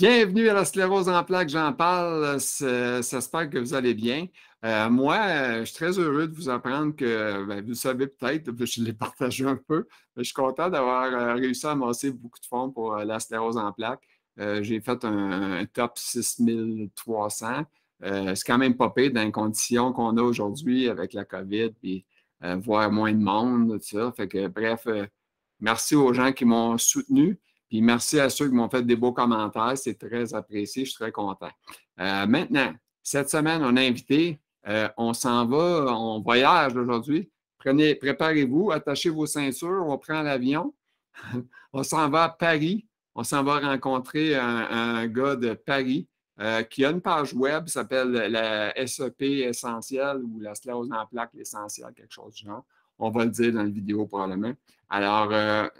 Bienvenue à la sclérose en plaques, j'en parle. J'espère que vous allez bien. Je suis très heureux de vous apprendre que, vous le savez peut-être, je l'ai partagé un peu, mais je suis content d'avoir réussi à amasser beaucoup de fonds pour la sclérose en plaques. J'ai fait un top 6300. C'est quand même pas pire dans les conditions qu'on a aujourd'hui avec la COVID, puis voir moins de monde, tout ça. Fait que, bref, merci aux gens qui m'ont soutenu. Puis merci à ceux qui m'ont fait des beaux commentaires. C'est très apprécié. Je suis très content. Maintenant, cette semaine, on a invité. On s'en va, on voyage aujourd'hui. Préparez-vous, attachez vos ceintures, on prend l'avion. On s'en va à Paris. On s'en va rencontrer un gars de Paris qui a une page web qui s'appelle la SEP Essentielle ou la sclérose en plaques l'essentiel, quelque chose du genre. On va le dire dans la vidéo probablement. Alors,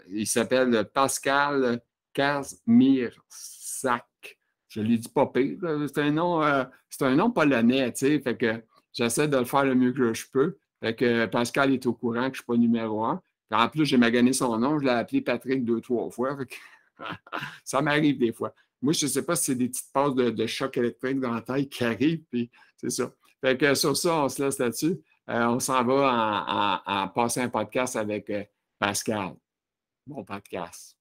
il s'appelle Pascal Kazmierczak. Je lui dis pas pire. C'est un nom polonais, tu sais. Fait que j'essaie de le faire le mieux que je peux. Fait que Pascal est au courant que je ne suis pas numéro un. Puis en plus, j'ai magané son nom. Je l'ai appelé Patrick 2, 3 fois. Fait que ça m'arrive des fois. Moi, je ne sais pas si c'est des petites passes de choc électrique dans la tête qui arrivent. Puis c'est ça. Fait que sur ça, on se laisse là-dessus. On s'en va en passer un podcast avec Pascal. Bon podcast.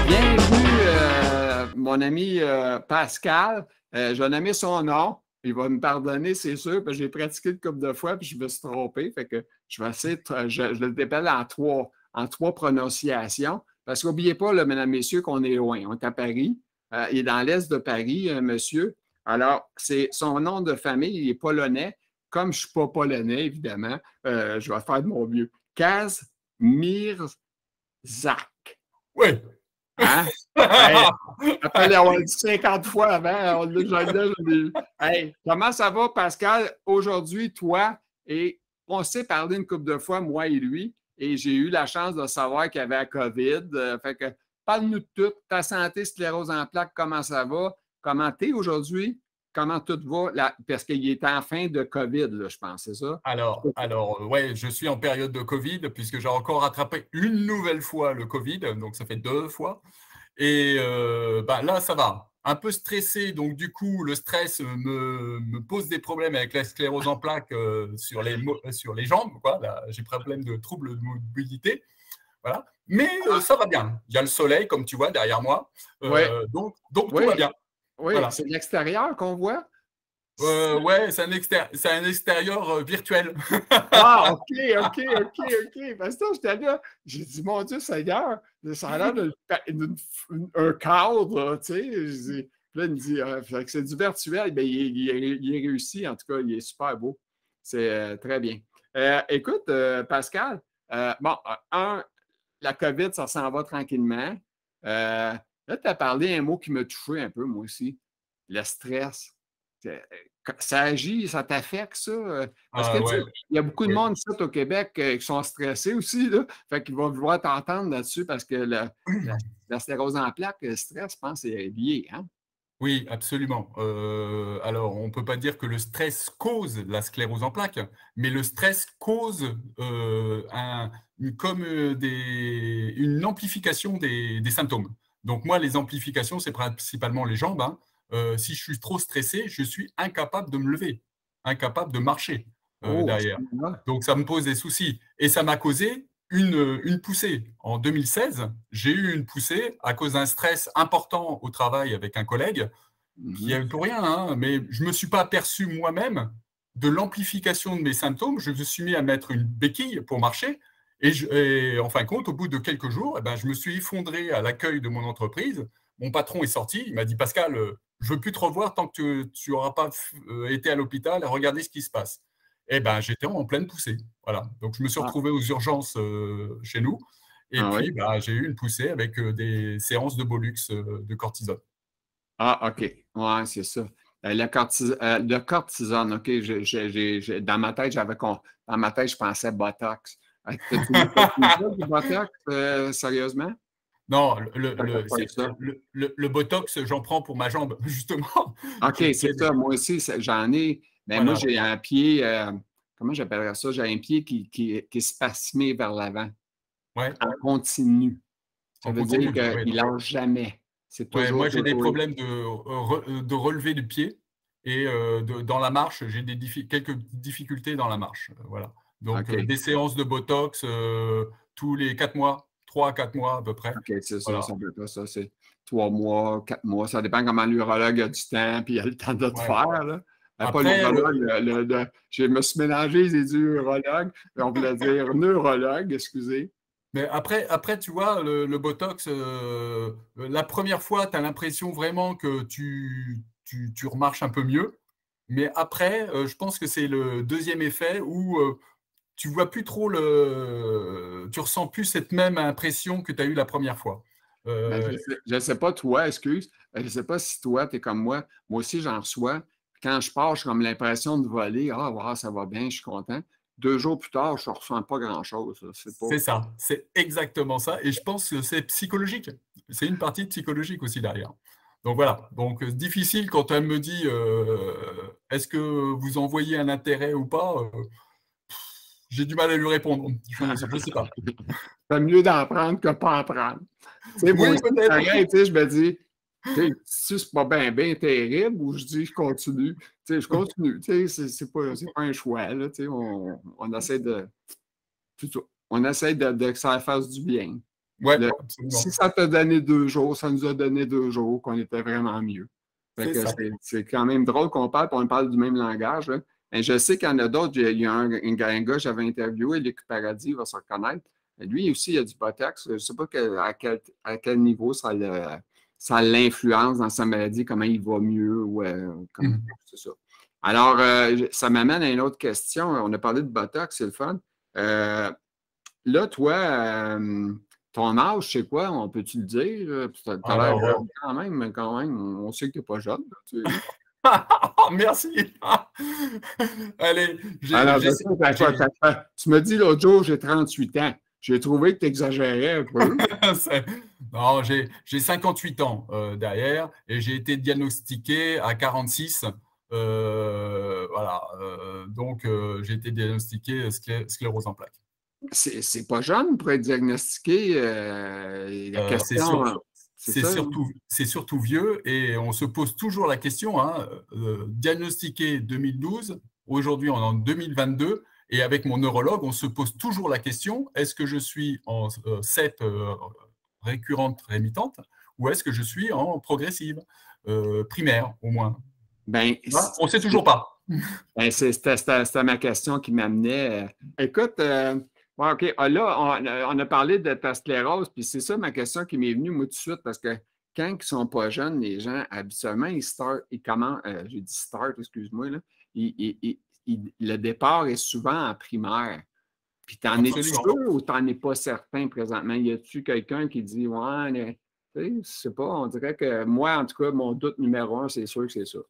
Bienvenue, mon ami Pascal. Je vais nommer son nom. Il va me pardonner, c'est sûr, parce que j'ai pratiqué une couple de fois puis je me suis trompé. Fait que je vais essayer je le dépelle en trois prononciations. Parce qu'oubliez pas, là, mesdames, messieurs, qu'on est loin. On est à Paris. Il est dans l'est de Paris, monsieur. Alors, c'est son nom de famille, il est polonais. Comme je ne suis pas polonais, évidemment, je vais faire de mon mieux. Kazmierczak. Oui. Hein? Hey, après l'avoir dit 50 fois avant, hey, comment ça va, Pascal? Aujourd'hui, toi, et on s'est parlé une couple de fois, moi et lui, et j'ai eu la chance de savoir qu'il y avait la COVID. Fait que parle-nous de tout. Ta santé, sclérose en plaques, comment ça va? Comment tu es aujourd'hui? Comment tout va? Parce qu'il est en fin de COVID, là, je pense, c'est ça? Ouais, je suis en période de Covid puisque j'ai encore attrapé une nouvelle fois le Covid, donc ça fait 2 fois. Et là, ça va. Un peu stressé, donc du coup, le stress me pose des problèmes avec la sclérose en plaques sur les jambes. J'ai problème de troubles de mobilité. Voilà. Mais ça va bien. Il y a le soleil, comme tu vois, derrière moi. Donc tout va bien. Oui, voilà. C'est l'extérieur qu'on voit? Ouais, c'est un extérieur virtuel. Ah, OK. Parce que j'étais là, j'ai dit, mon Dieu, Seigneur, ça a l'air d'un cadre, tu sais. Là, il me dit, c'est du virtuel. Bien, il est réussi, en tout cas, il est super beau. C'est très bien. Écoute, Pascal, la COVID, ça s'en va tranquillement. Là, tu as parlé un mot qui m'a touché un peu, moi aussi. Le stress. Ça agit, ça t'affecte, ça? Parce que il y a beaucoup de monde ici au Québec qui sont stressés aussi, là. Fait qu'ils vont vouloir t'entendre là-dessus parce que la sclérose en plaques, le stress, je pense, c'est lié, hein? Oui, absolument. Alors, on ne peut pas dire que le stress cause la sclérose en plaques, mais le stress cause une amplification des symptômes. Donc moi, les amplifications, c'est principalement les jambes, hein. Si je suis trop stressé, je suis incapable de me lever, incapable de marcher derrière. Donc, ça me pose des soucis. Et ça m'a causé une poussée. En 2016, j'ai eu une poussée à cause d'un stress important au travail avec un collègue qui n'y avait pour rien, hein, mais je ne me suis pas aperçu moi-même de l'amplification de mes symptômes. Je me suis mis à mettre une béquille pour marcher. Et en fin de compte, au bout de quelques jours, je me suis effondré à l'accueil de mon entreprise. Mon patron est sorti, il m'a dit « Pascal, je ne veux plus te revoir tant que tu n'auras pas été à l'hôpital et regarder ce qui se passe. » Et j'étais en pleine poussée. Voilà. Donc, je me suis retrouvé aux urgences chez nous. Et puis, j'ai eu une poussée avec des séances de Bollux de cortisone. Ah, OK. Ouais, c'est ça. Le cortisone, OK. Dans ma tête, je pensais Botox. T'as-tu du Botox, sérieusement? Non, le Botox, j'en prends pour ma jambe, justement. OK, c'est ça. Moi aussi, j'en ai. Mais moi, Voilà. j'ai un pied, comment j'appellerais ça? J'ai un pied qui est spasmé vers l'avant, Ouais, en continu. Ça en veut dire continu. Ouais, qu'il lâche jamais. C'est ouais, toujours, moi, j'ai des toujours. problèmes de relevé du pied et dans la marche, j'ai quelques difficultés dans la marche. Voilà. Donc, OK. des séances de Botox tous les 4 mois, 3 à 4 mois à peu près. OK, c'est ça, Voilà. ça peut pas ça. C'est 3 mois, 4 mois. Ça dépend comment l'urologue a du temps, puis il a le temps de te Ouais. faire, là. Pas Après, l'urologue, je me suis mélangé, j'ai dit urologue, mais on voulait dire neurologue, excusez. mais après, tu vois, le Botox, la première fois, tu as l'impression vraiment que tu remarches un peu mieux. Mais après, je pense que c'est le deuxième effet où tu vois plus trop tu ressens plus cette même impression que tu as eu la première fois. Ben, Euh, je sais pas toi, excuse, je sais pas si toi, tu es comme moi. Moi aussi, j'en reçois. Quand je pars, j'ai comme l'impression de voler. Ah, wow, ça va bien, je suis content. 2 jours plus tard, je ne ressens pas grand-chose, là. C'est pas. c'est ça, c'est exactement ça. Et je pense que c'est psychologique. C'est une partie psychologique aussi derrière. Donc voilà. Donc difficile quand elle me dit est-ce que vous en voyez un intérêt ou pas, j'ai du mal à lui répondre. Je ne sais pas. C'est mieux d'en prendre que pas en prendre. Tu sais, moi Oui, aussi, peut-être. pareil, tu sais, je me dis, tu sais, si c'est pas bien, bien terrible, ou je dis, je continue. Tu sais, je continue. Tu sais, c'est pas un choix, là. Tu sais, on essaie de, on essaie de que ça fasse du bien. Ouais, Le- si absolument. ça t'a donné 2 jours, ça nous a donné 2 jours qu'on était vraiment mieux. Fait C'est que ça. c'est quand même drôle qu'on parle, puis on parle du même langage, là. Mais je sais qu'il y en a d'autres. Il y a un gars que j'avais interviewé, Luc Paradis, il va se reconnaître. Lui aussi, il a du Botox. Je ne sais pas à quel niveau ça l'influence dans sa maladie, comment il va mieux ou Mhm. c'est ça. Alors, ça m'amène à une autre question. On a parlé de Botox, c'est le fun. Euh, Là, toi, ton âge, c'est quoi? On peut-tu le dire? Tu as l'air Alors, jeune quand même, on sait que tu n'es pas jeune, là, merci. Allez, Alors, je sais, j'ai- tu m'as dit l'autre jour, j'ai 38 ans. J'ai trouvé que tu exagérais un peu. Non, j'ai 58 ans derrière et j'ai été diagnostiqué à 46. Voilà, donc j'ai été diagnostiqué sclérose en plaques. C'est pas jeune pour être diagnostiqué. La C'est question, sûr, c'est ça? c'est surtout vieux et on se pose toujours la question, hein, diagnostiqué 2012, aujourd'hui on est en 2022 et avec mon neurologue, on se pose toujours la question, est-ce que je suis en CEP récurrente rémitante ou est-ce que je suis en progressive primaire au moins? Ben, Hein, on ne sait toujours pas. ben, c'était ma question qui m'amenait. Écoute, ouais, OK, là, on a parlé de ta sclérose, puis c'est ça ma question qui m'est venue, moi, tout de suite, parce que quand ils ne sont pas jeunes, les gens, habituellement, ils commencent, j'ai dit start, excuse-moi, là, le départ est souvent en primaire. Puis t'en es Absolument. sûr ou t'en es pas certain présentement? Y a-tu quelqu'un qui dit, ouais, tu sais, je sais pas, on dirait que moi, en tout cas, mon doute numéro un, c'est sûr que c'est ça.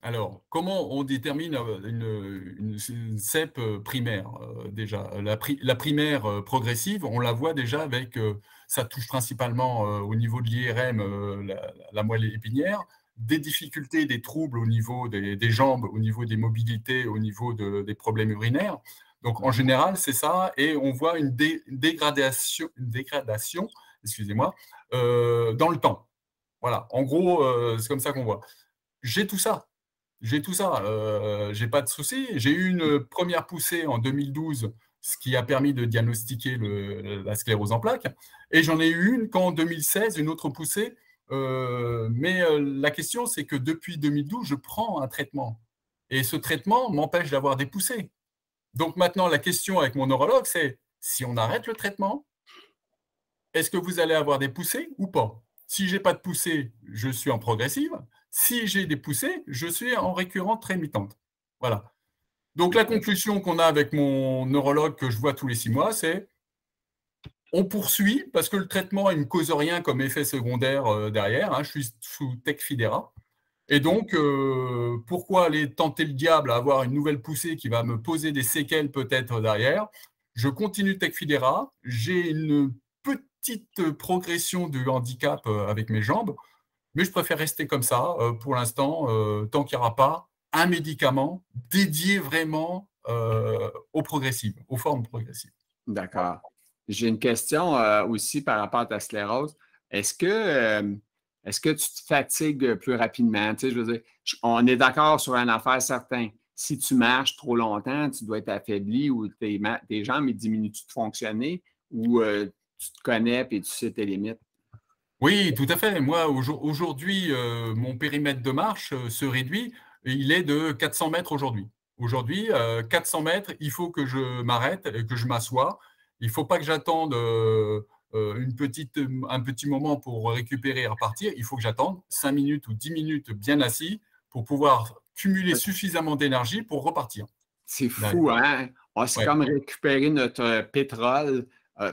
Alors, comment on détermine une CEP primaire déjà? La primaire progressive, on la voit déjà avec, ça touche principalement au niveau de l'IRM, la moelle épinière, des difficultés, des troubles au niveau des jambes, au niveau des mobilités, au niveau des problèmes urinaires. Donc, en général, c'est ça, et on voit une dégradation, excusez-moi, dans le temps. Voilà, en gros, c'est comme ça qu'on voit. J'ai tout ça. J'ai tout ça, j'ai pas de souci. J'ai eu une première poussée en 2012, ce qui a permis de diagnostiquer la sclérose en plaques et j'en ai eu une qu'en 2016, une autre poussée, mais la question, c'est que depuis 2012, je prends un traitement et ce traitement m'empêche d'avoir des poussées. Donc maintenant, la question avec mon neurologue, c'est: si on arrête le traitement, est-ce que vous allez avoir des poussées ou pas? Si j'ai pas de poussées, je suis en progressive. Si j'ai des poussées, je suis en récurrente rémitante. Voilà. Donc la conclusion qu'on a avec mon neurologue que je vois tous les 6 mois, c'est: on poursuit parce que le traitement, il ne me cause rien comme effet secondaire derrière, hein, je suis sous Tecfidera. Et donc, pourquoi aller tenter le diable à avoir une nouvelle poussée qui va me poser des séquelles peut-être derrière? Je continue Tecfidera, j'ai une petite progression de handicap avec mes jambes, mais je préfère rester comme ça pour l'instant, tant qu'il n'y aura pas un médicament dédié vraiment aux progressives, aux formes progressives. D'accord. J'ai une question aussi par rapport à ta sclérose. Est-ce que tu te fatigues plus rapidement? Tu sais, je veux dire, on est d'accord sur une affaire certaine. Si tu marches trop longtemps, tu dois être affaibli ou tes jambes diminuent-tu de fonctionner ou tu te connais et tu sais tes limites? Oui, tout à fait. Moi, aujourd'hui, mon périmètre de marche se réduit. Il est de 400 mètres aujourd'hui. Aujourd'hui, 400 mètres, il faut que je m'arrête, que je m'assoie. Il ne faut pas que j'attende un petit moment pour récupérer et repartir. Il faut que j'attende 5 minutes ou 10 minutes bien assis pour pouvoir cumuler suffisamment d'énergie pour repartir. C'est Derrière. fou, hein? C'est Ouais, comme récupérer notre pétrole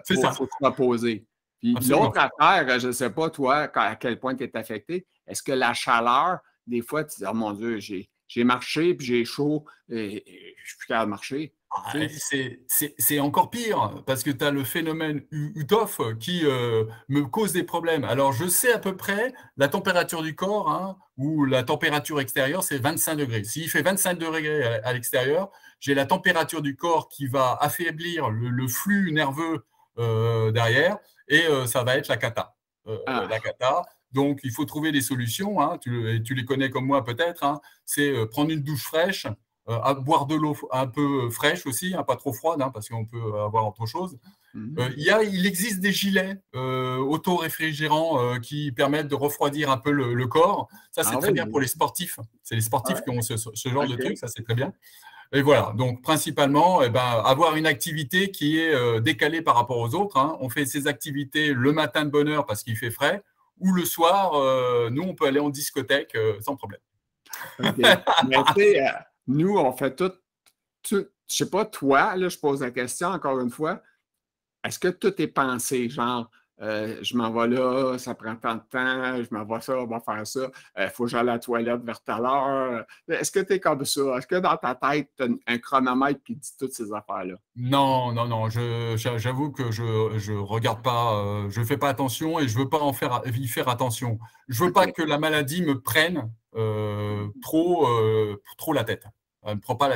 c'est pour ça, faut se reposer. Puis absolument. l'autre affaire, je ne sais pas, toi, à quel point tu es affecté, est-ce que la chaleur, des fois, tu dis, oh mon Dieu, j'ai marché, puis j'ai chaud, et je suis plus capable de marcher. Ah, Tu sais, c'est encore pire parce que tu as le phénomène UTOF qui me cause des problèmes. Alors, je sais à peu près la température du corps, hein, ou la température extérieure, c'est 25 degrés. S'il fait 25 degrés à l'extérieur, j'ai la température du corps qui va affaiblir le flux nerveux derrière et ça va être la cata. La ah, cata. Donc, il faut trouver des solutions. Hein, tu les connais comme moi peut-être. Hein, c'est prendre une douche fraîche, à boire de l'eau un peu fraîche aussi, hein, pas trop froide, hein, parce qu'on peut avoir autre chose. mhm. Il existe des gilets auto-réfrigérants qui permettent de refroidir un peu le corps. Ça, c'est Ah très bien oui, pour les sportifs. C'est les sportifs ouais, qui ont ce genre de truc, OK. ça, c'est très bien. Et voilà, donc principalement, eh ben, avoir une activité qui est décalée par rapport aux autres. Hein. On fait ces activités le matin de bonne heure parce qu'il fait frais, ou le soir, nous, on peut aller en discothèque sans problème. OK. Mais tu sais, nous, on fait je sais pas, toi, là, je pose la question encore une fois, est-ce que tout est pensé, genre, je m'en vais là, ça prend tant de temps, je m'en vais ça, on va faire ça, il faut que j'aille à la toilette vers telle heure. Est-ce que tu es comme ça? Est-ce que dans ta tête, tu as un chronomètre qui dit toutes ces affaires-là? Non, non, non, j'avoue que je regarde pas, je fais pas attention et je veux pas y faire attention. Je veux pas OK. que la maladie me prenne trop la tête. Elle me prend pas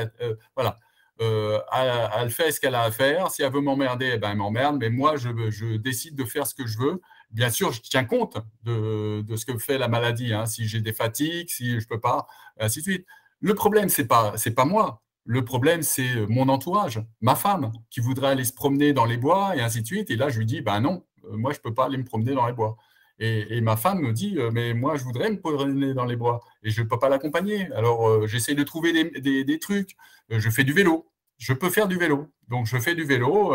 voilà. Elle fait ce qu'elle a à faire. Si elle veut m'emmerder, eh ben, elle m'emmerde. Mais moi, je décide de faire ce que je veux. Bien sûr, je tiens compte de ce que fait la maladie. Hein. Si j'ai des fatigues, si je peux pas, ainsi de suite. Le problème, c'est pas moi. Le problème, c'est mon entourage, ma femme, qui voudrait aller se promener dans les bois et ainsi de suite. Et là, je lui dis, ben non, moi, je ne peux pas aller me promener dans les bois. Et ma femme me dit, mais moi, je voudrais me promener dans les bois et je ne peux pas l'accompagner. Alors, j'essaie de trouver des trucs. Je fais du vélo. Je peux faire du vélo. Donc, je fais du vélo.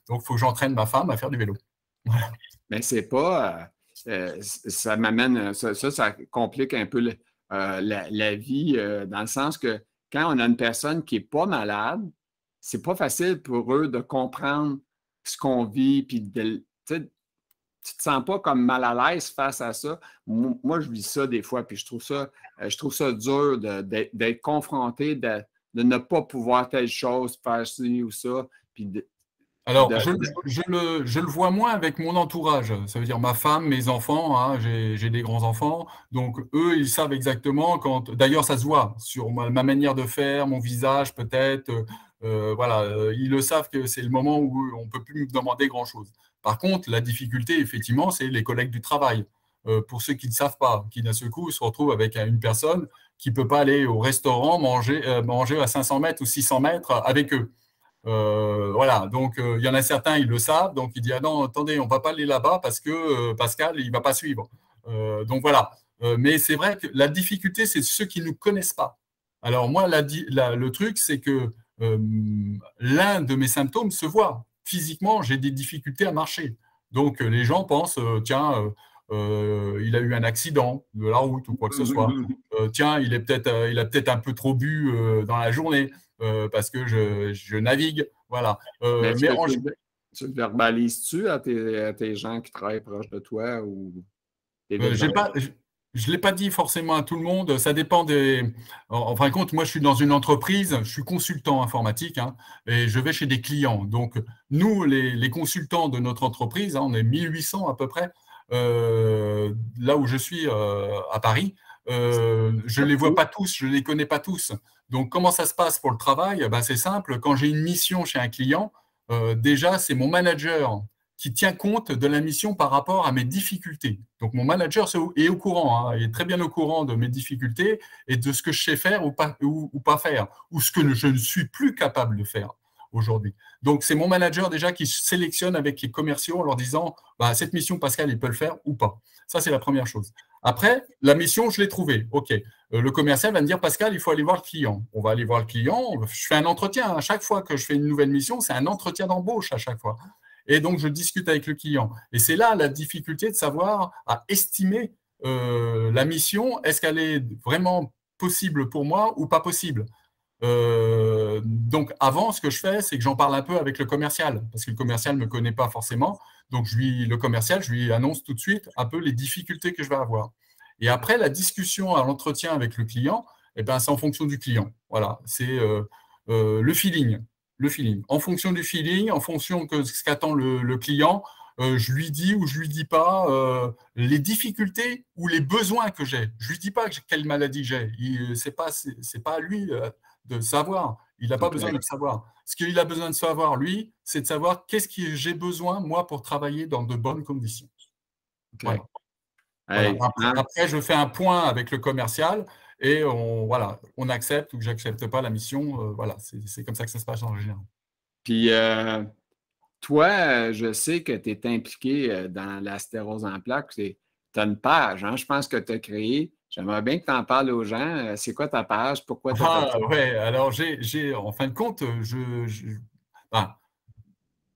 Donc, il faut que j'entraîne ma femme à faire du vélo. Voilà. Mais c'est pas. Ça m'amène. Ça complique un peu la vie, dans le sens que quand on a une personne qui n'est pas malade, c'est pas facile pour eux de comprendre ce qu'on vit, puis tu sais, tu te sens pas comme mal à l'aise face à ça. Moi, je vis ça des fois, puis je trouve ça dur d'être confronté, de ne pas pouvoir telle chose, faire ci ou ça, puis Alors, je le vois moins avec mon entourage. Ça veut dire ma femme, mes enfants. Hein, j'ai des grands-enfants. Donc, eux, ils savent exactement quand. D'ailleurs, ça se voit sur ma manière de faire, mon visage, peut-être. Voilà, ils le savent que c'est le moment où on ne peut plus me demander grand-chose. Par contre, la difficulté, effectivement, c'est les collègues du travail. Pour ceux qui ne savent pas, qui d'un seul coup se retrouvent avec une personne qui ne peut pas aller au restaurant manger à 500 mètres ou 600 mètres avec eux. Voilà, donc il y en a certains, ils le savent, donc il dit ah non, attendez, on va pas aller là-bas parce que Pascal, il va pas suivre. Donc voilà. Mais c'est vrai que la difficulté, c'est ceux qui ne nous connaissent pas. Alors moi, le truc, c'est que l'un de mes symptômes se voit. Physiquement, j'ai des difficultés à marcher. Donc les gens pensent, tiens, il a eu un accident de la route ou quoi que ce soit. Tiens, il a peut-être un peu trop bu dans la journée parce que je navigue. Voilà. Mais est-ce Mais que tu le verbalises-tu à tes gens qui travaillent proche de toi ou tes j'ai besoins? pas, je ne l'ai pas dit forcément à tout le monde. Ça dépend des. En fin de compte, moi, je suis dans une entreprise, je suis consultant informatique hein, et je vais chez des clients. Donc, nous, les consultants de notre entreprise, hein, on est 1800 à peu près, là où je suis à Paris. Je ne les vois pas tous, je ne les connais pas tous. Donc, comment ça se passe pour le travail? Ben, c'est simple, quand j'ai une mission chez un client, déjà, c'est mon manager qui tient compte de la mission par rapport à mes difficultés. Donc, mon manager est au courant, hein, il est très bien au courant de mes difficultés et de ce que je sais faire ou pas faire, ou ce que je ne suis plus capable de faire aujourd'hui. Donc, c'est mon manager déjà qui sélectionne avec les commerciaux en leur disant bah, cette mission, Pascal, il peut le faire ou pas. Ça, c'est la première chose. Après, la mission, je l'ai trouvée. OK. Le commercial va me dire Pascal, il faut aller voir le client. On va aller voir le client. Je fais un entretien. À chaque fois que je fais une nouvelle mission, c'est un entretien d'embauche à chaque fois. Et donc, je discute avec le client. Et c'est là la difficulté de savoir à estimer la mission. Est-ce qu'elle est vraiment possible pour moi ou pas possible? Donc, avant, ce que je fais, c'est que j'en parle un peu avec le commercial, parce que le commercial ne me connaît pas forcément. Donc, le commercial, je lui annonce tout de suite un peu les difficultés que je vais avoir. Et après, la discussion à l'entretien avec le client, eh ben, c'est en fonction du client. Voilà, c'est le feeling. Le feeling. En fonction du feeling, en fonction de ce qu'attend le client, je lui dis ou je lui dis pas les difficultés ou les besoins que j'ai. Je lui dis pas quelle maladie j'ai. C'est pas à lui de savoir. Il n'a pas besoin de le savoir. Ce qu'il a besoin de savoir, lui, c'est de savoir qu'est-ce que j'ai besoin, moi, pour travailler dans de bonnes conditions. Okay. Voilà. Après, je fais un point avec le commercial et on accepte ou que j'accepte pas la mission. Voilà, c'est comme ça que ça se passe en général. Puis, toi, je sais que tu es impliqué dans la sclérose en plaques. Tu as une page, hein, je pense que tu as créée. J'aimerais bien que tu en parles aux gens. C'est quoi ta page? Pourquoi tu as fait ça? Ouais, alors en fin de compte,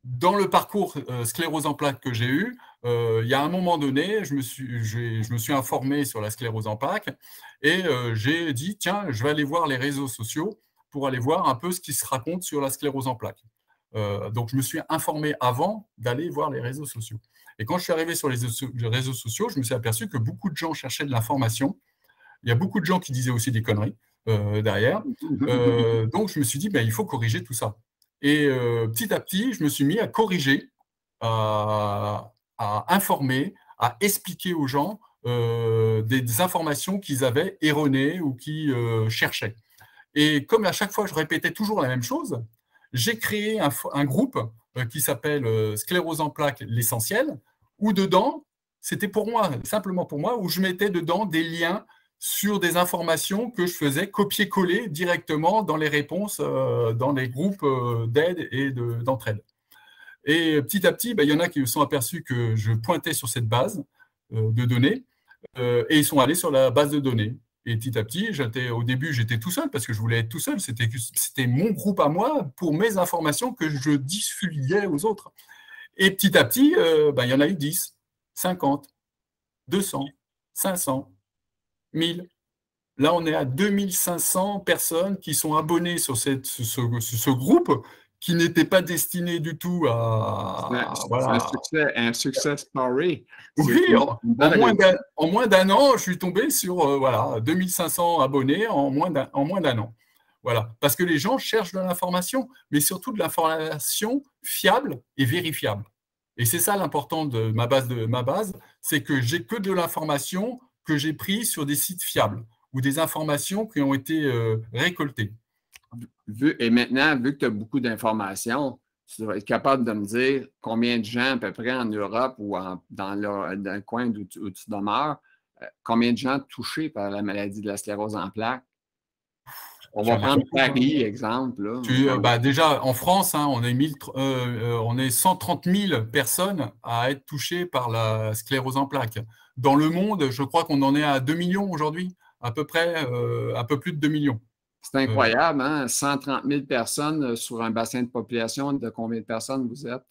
dans le parcours sclérose en plaques que j'ai eu, il y a un moment donné, je me suis informé sur la sclérose en plaques et j'ai dit, tiens, je vais aller voir les réseaux sociaux pour aller voir un peu ce qui se raconte sur la sclérose en plaques. Donc, je me suis informé avant d'aller voir les réseaux sociaux. Et quand je suis arrivé sur les réseaux sociaux, je me suis aperçu que beaucoup de gens cherchaient de l'information. Il y a beaucoup de gens qui disaient aussi des conneries derrière. Donc, je me suis dit, ben, il faut corriger tout ça. Et petit à petit, je me suis mis à corriger, à informer, à expliquer aux gens des informations qu'ils avaient erronées ou qui cherchaient. Et comme à chaque fois, je répétais toujours la même chose, j'ai créé un groupe qui s'appelle Sclérose en plaques, l'essentiel, où dedans, c'était pour moi, simplement pour moi, où je mettais dedans des liens sur des informations que je faisais copier-coller directement dans les réponses dans les groupes d'aide et d'entraide. Et petit à petit, il y en a qui se sont aperçus que je pointais sur cette base de données et ils sont allés sur la base de données. Et petit à petit, au début, j'étais tout seul parce que je voulais être tout seul. C'était mon groupe à moi pour mes informations que je diffusais aux autres. Et petit à petit, il y en a eu 10, 50, 200, 500, 1000. Là, on est à 2500 personnes qui sont abonnées sur ce groupe qui n'était pas destiné du tout à… Voilà. Un succès story. Oui, en moins d'un an, je suis tombé sur 2500 abonnés en moins d'un an. Voilà. Parce que les gens cherchent de l'information, mais surtout de l'information fiable et vérifiable. Et c'est ça l'important de ma base, c'est que j'ai que de l'information que j'ai prise sur des sites fiables ou des informations qui ont été récoltées. Et maintenant, vu que tu as beaucoup d'informations, tu vas être capable de me dire combien de gens à peu près en Europe ou dans le coin où tu demeures, combien de gens touchés par la maladie de la sclérose en plaques? On va prendre Paris, exemple. Là. Déjà, en France, hein, on est 130 000 personnes à être touchées par la sclérose en plaques. Dans le monde, je crois qu'on en est à 2 millions aujourd'hui, à peu près, un peu plus de 2 millions. C'est incroyable, hein? 130 000 personnes sur un bassin de population. De combien de personnes vous êtes?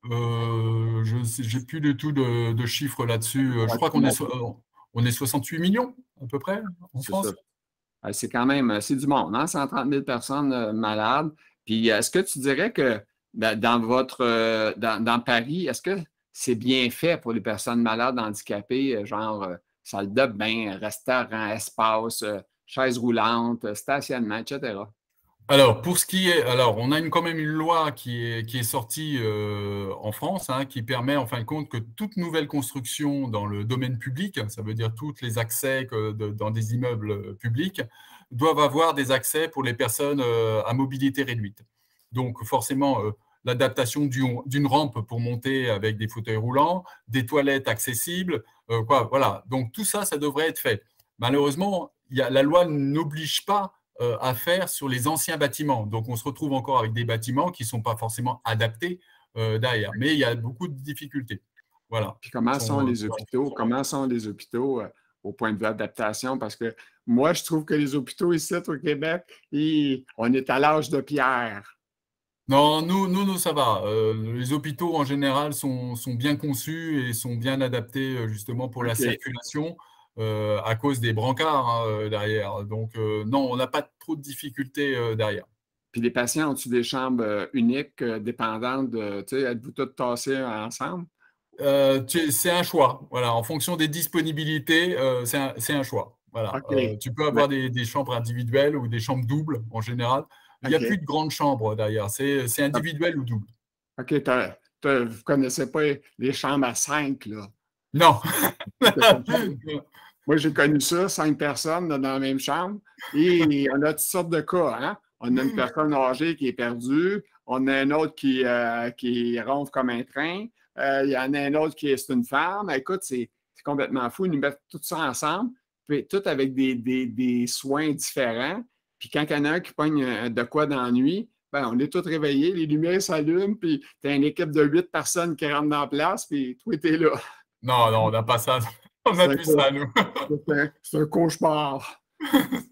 Je n'ai plus du tout de chiffres là-dessus. Je crois qu'on est 68 millions, à peu près, en France. C'est quand même, c'est du monde, hein? 130 000 personnes malades. Puis, est-ce que tu dirais que dans Paris, est-ce que c'est bien fait pour les personnes malades handicapées, genre salle de bain, restaurant, espace, chaise roulante, stationnement, etc.? Alors, pour ce qui est, alors, on a quand même une loi qui est sortie en France, hein, qui permet en fin de compte que toute nouvelle construction dans le domaine public, ça veut dire tous les accès dans des immeubles publics, doivent avoir des accès pour les personnes à mobilité réduite. Donc, forcément, l'adaptation d'une rampe pour monter avec des fauteuils roulants, des toilettes accessibles, voilà. Donc, tout ça, ça devrait être fait. Malheureusement, la loi n'oblige pas à faire sur les anciens bâtiments. Donc, on se retrouve encore avec des bâtiments qui ne sont pas forcément adaptés derrière. Mais il y a beaucoup de difficultés. Voilà. Puis comment sont les hôpitaux? Comment sont les hôpitaux au point de vue adaptation? Parce que moi, je trouve que les hôpitaux ici au Québec, on est à l'âge de pierre. Non, nous, ça va. Les hôpitaux, en général, sont bien conçus et sont bien adaptés justement pour la OK. circulation à cause des brancards hein, derrière. Donc, non, on n'a pas trop de difficultés derrière. Puis les patients ont-ils des chambres uniques, dépendantes de, tu sais, êtes-vous tous tassés ensemble? C'est un choix. Voilà, en fonction des disponibilités, c'est un choix. Voilà. OK. Tu peux Ben, avoir des chambres individuelles ou des chambres doubles en général. Il n'y a plus OK. de grandes chambres derrière. C'est individuel ou double. OK. Vous ne connaissez pas les chambres à 5, là. Non. Moi, j'ai connu ça, 5 personnes dans la même chambre. Et on a toutes sortes de cas. Hein? On a une personne âgée qui est perdue. On a un autre qui ronfle comme un train. Il y en a un autre qui est une femme. Écoute, c'est complètement fou. Ils nous mettent tout ça ensemble, puis tout avec des soins différents. Puis quand il y en a un qui pogne de quoi dans la nuit, ben, on est tous réveillés, les lumières s'allument, puis tu as une équipe de 8 personnes qui rentrent dans la place, puis toi, tu es là. Non, non, on n'a pas ça. On n'a C'est un, plus ça, nous. c'est un cauchemar.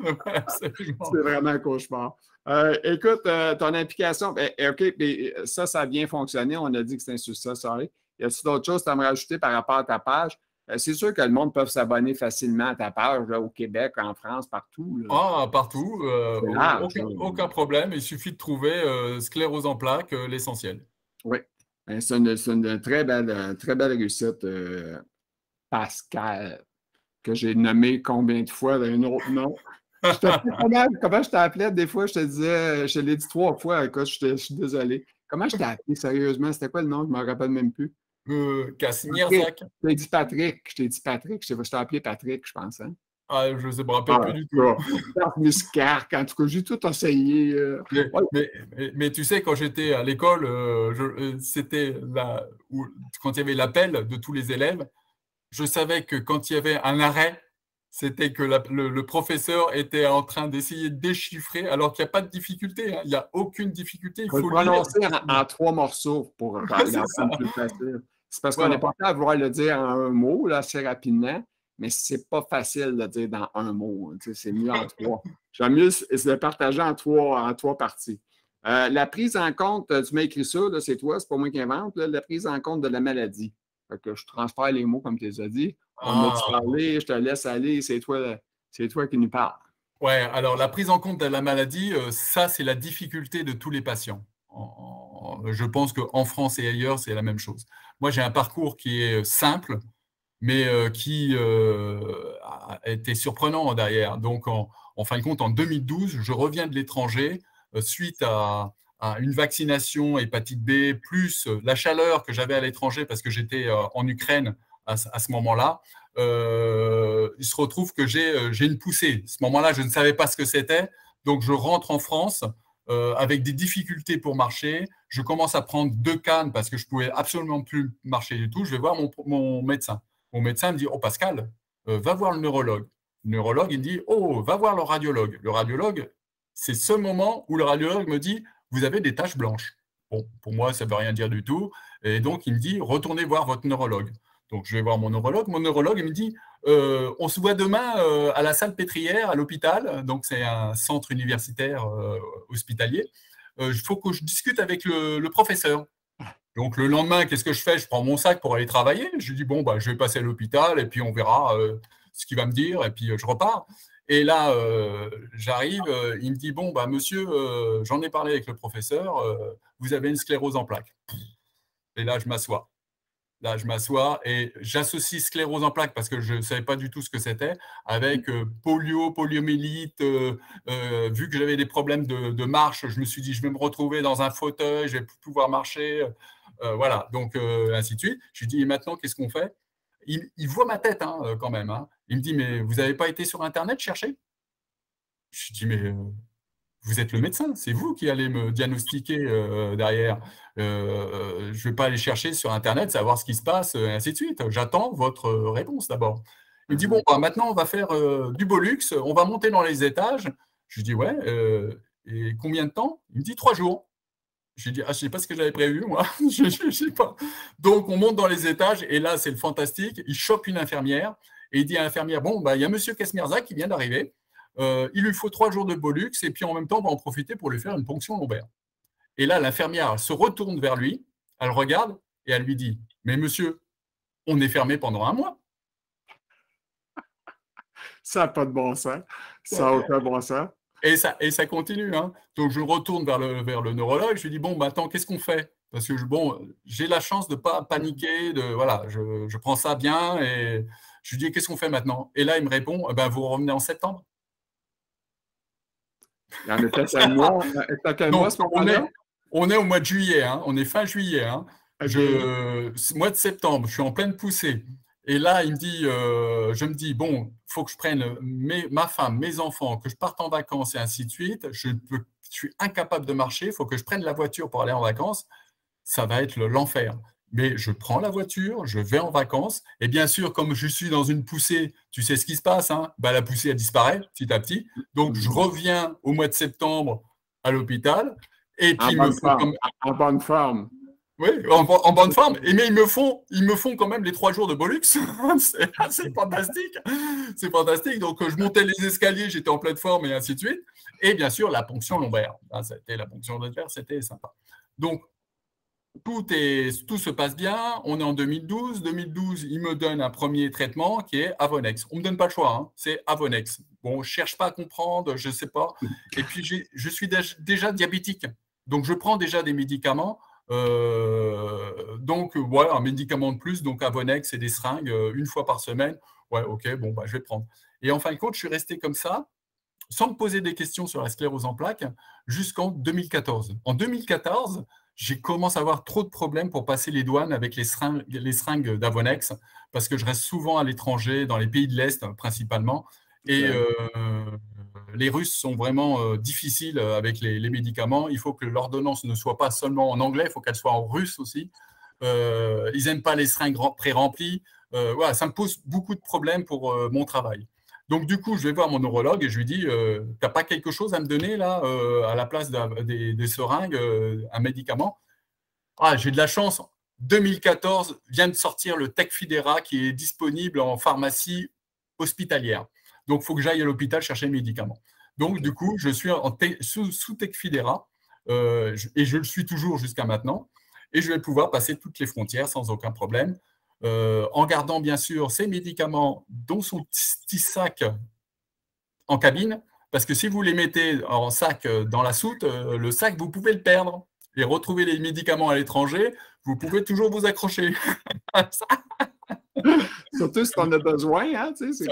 Ouais, absolument. C'est vraiment un cauchemar. Écoute, ton application, ben, OK, ça a bien fonctionné. On a dit que c'est un succès, sorry. Y a-t-il d'autres choses que tu aimerais rajouter par rapport à ta page? C'est sûr que le monde peut s'abonner facilement à ta page là, au Québec, en France, partout. Là. Ah, partout, C'est large. aucun problème. Il suffit de trouver sclérose en plaques, l'essentiel. Oui. Ben, c'est une très belle réussite, Pascal, que j'ai nommé combien de fois d'un autre nom. Comment je t'appelais? Des fois, je te disais, je te l'ai dit 3 fois. Écoute, je suis désolé. Comment je t'ai appelé sérieusement? C'était quoi le nom? Je ne me rappelle même plus. Patrick. Casse-Nierzak. Je t'ai dit Patrick. Je t'ai dit Patrick. Je t'ai appelé Patrick, je pense. Hein? Ah, je ne me rappelle Ah, plus du tout. Muscarc. En tout cas, j'ai tout essayé. Ouais. Mais tu sais, quand j'étais à l'école, c'était quand il y avait l'appel de tous les élèves, je savais que quand il y avait un arrêt, c'était que le professeur était en train d'essayer de déchiffrer, alors qu'il n'y a pas de difficulté. Hein. Il n'y a aucune difficulté. Il Il faut le faut lire. prononcer en 3 morceaux pour C'est ça. l'apprendre plus facile. C'est parce qu'on n'est Voilà. pas prêt à vouloir le dire en un mot là, assez rapidement, mais c'est pas facile de le dire dans un mot. Tu sais, c'est mieux en 3. J'aime mieux le partager en trois parties. La prise en compte, tu m'as écrit ça, c'est toi, c'est pas moi qui invente, là, la prise en compte de la maladie. Fait que je transfère les mots comme tu les as dit. On m'a dit Ah, parler, je te laisse aller, c'est toi qui nous parles. ouais, alors la prise en compte de la maladie, ça, c'est la difficulté de tous les patients. Je pense qu'en France et ailleurs, c'est la même chose. Moi, j'ai un parcours qui est simple, mais qui a été surprenant derrière. Donc, en fin de compte, en 2012, je reviens de l'étranger suite à une vaccination hépatite B, plus la chaleur que j'avais à l'étranger parce que j'étais en Ukraine à ce moment-là. Il se retrouve que j'ai une poussée. À ce moment-là, je ne savais pas ce que c'était. Donc, je rentre en France avec des difficultés pour marcher. Je commence à prendre 2 cannes parce que je ne pouvais absolument plus marcher du tout. Je vais voir mon médecin. Mon médecin me dit, oh Pascal, va voir le neurologue. Le neurologue, il me dit, oh, va voir le radiologue. Le radiologue, c'est ce moment où le radiologue me dit, vous avez des taches blanches. Bon, pour moi, ça ne veut rien dire du tout. Et donc, il me dit, retournez voir votre neurologue. Donc, je vais voir mon neurologue. Mon neurologue, il me dit, on se voit demain à la salle pétrière, à l'hôpital. Donc, c'est un centre universitaire hospitalier. Il faut que je discute avec le professeur. Donc, le lendemain, qu'est-ce que je fais? Je prends mon sac pour aller travailler. Je lui dis, bon, bah, je vais passer à l'hôpital et puis on verra ce qu'il va me dire. Et puis, je repars. Et là, j'arrive. Il me dit, bon, bah, monsieur, j'en ai parlé avec le professeur. Vous avez une sclérose en plaques. Et là, je m'assois. Là, je m'assois et j'associe sclérose en plaques parce que je ne savais pas du tout ce que c'était, avec polio, poliomyélite. Vu que j'avais des problèmes de marche, je me suis dit, je vais me retrouver dans un fauteuil, je vais plus pouvoir marcher. Voilà, donc ainsi de suite. Je lui dis, et maintenant, qu'est-ce qu'on fait? Il voit ma tête hein, quand même. Hein. Il me dit, mais vous n'avez pas été sur Internet chercher? Je lui dis, mais vous êtes le médecin, c'est vous qui allez me diagnostiquer derrière. Je ne vais pas aller chercher sur Internet, savoir ce qui se passe, et ainsi de suite. J'attends votre réponse d'abord. Il me dit, bon, bah, maintenant, on va faire du Bollux, on va monter dans les étages. Je lui dis, ouais, et combien de temps? Il me dit 3 jours. Je lui dis, ah, je ne sais pas ce que j'avais prévu, moi. Je ne sais pas. Donc, on monte dans les étages, et là, c'est le fantastique. Il chope une infirmière, et il dit à l'infirmière, bon, bah, il y a monsieur Kesmirza qui vient d'arriver. Il lui faut 3 jours de Bollux et puis en même temps, on va en profiter pour lui faire une ponction lombaire. Et là, l'infirmière se retourne vers lui, elle regarde et elle lui dit, mais monsieur, on est fermé pendant 1 mois. Ça n'a pas de bon sens. Ça n'a aucun bon sens. Et ça continue. Hein. Donc, je retourne vers le neurologue, je lui dis, bon, maintenant, qu'est-ce qu'on fait? Parce que j'ai la chance de ne pas paniquer, voilà, je prends ça bien et je lui dis, qu'est-ce qu'on fait maintenant? Et là, il me répond, ben, vous revenez en septembre. Il en était quel mois? Donc, on est au mois de juillet, hein, on est fin juillet. Hein. Okay. Mois de septembre, je suis en pleine poussée. Et là, je me dis, bon, il faut que je prenne ma femme, mes enfants, que je parte en vacances et ainsi de suite. Je suis incapable de marcher, il faut que je prenne la voiture pour aller en vacances. Ça va être l'enfer. Mais je prends la voiture, je vais en vacances. Et bien sûr, comme je suis dans une poussée, tu sais ce qui se passe, hein, bah, la poussée, elle disparaît petit à petit. Donc, je reviens au mois de septembre à l'hôpital. Et puis, en bonne forme. Oui, en bonne forme. Mais ils me font quand même les 3 jours de Bollux. C'est fantastique. C'est fantastique. Donc, je montais les escaliers, j'étais en pleine forme et ainsi de suite. Et bien sûr, la ponction lombaire. La ponction lombaire, c'était sympa. Donc, tout se passe bien. On est en 2012. 2012, il me donne un premier traitement qui est Avonex. On ne me donne pas le choix, hein. C'est Avonex. Bon, je ne cherche pas à comprendre, je ne sais pas. Et puis, je suis déjà diabétique. Donc, je prends déjà des médicaments. Donc, voilà, un médicament de plus. Donc, Avonex et des seringues 1 fois par semaine. Ouais, ok, bon, bah, je vais prendre. Et en fin de compte, je suis resté comme ça, sans me poser des questions sur la sclérose en plaques, jusqu'en 2014. En 2014, j'ai commencé à avoir trop de problèmes pour passer les douanes avec les seringues d'Avonex, parce que je reste souvent à l'étranger, dans les pays de l'Est principalement, et les Russes sont vraiment difficiles avec les médicaments. Il faut que l'ordonnance ne soit pas seulement en anglais, il faut qu'elle soit en russe aussi. Ils n'aiment pas les seringues pré-remplies. Voilà, ça me pose beaucoup de problèmes pour mon travail. Donc, du coup, je vais voir mon neurologue et je lui dis, tu n'as pas quelque chose à me donner là, à la place des seringues, un médicament? Ah, j'ai de la chance. 2014 vient de sortir le Tecfidera qui est disponible en pharmacie hospitalière. Donc, il faut que j'aille à l'hôpital chercher le médicament. Donc, du coup, je suis sous Tecfidera et je le suis toujours jusqu'à maintenant. Et je vais pouvoir passer toutes les frontières sans aucun problème. En gardant bien sûr ces médicaments dans son petit sac en cabine, parce que si vous les mettez en sac dans la soute, le sac, vous pouvez le perdre. Et retrouver les médicaments à l'étranger, vous pouvez toujours vous accrocher. Surtout si on a besoin. Hein, tu sais,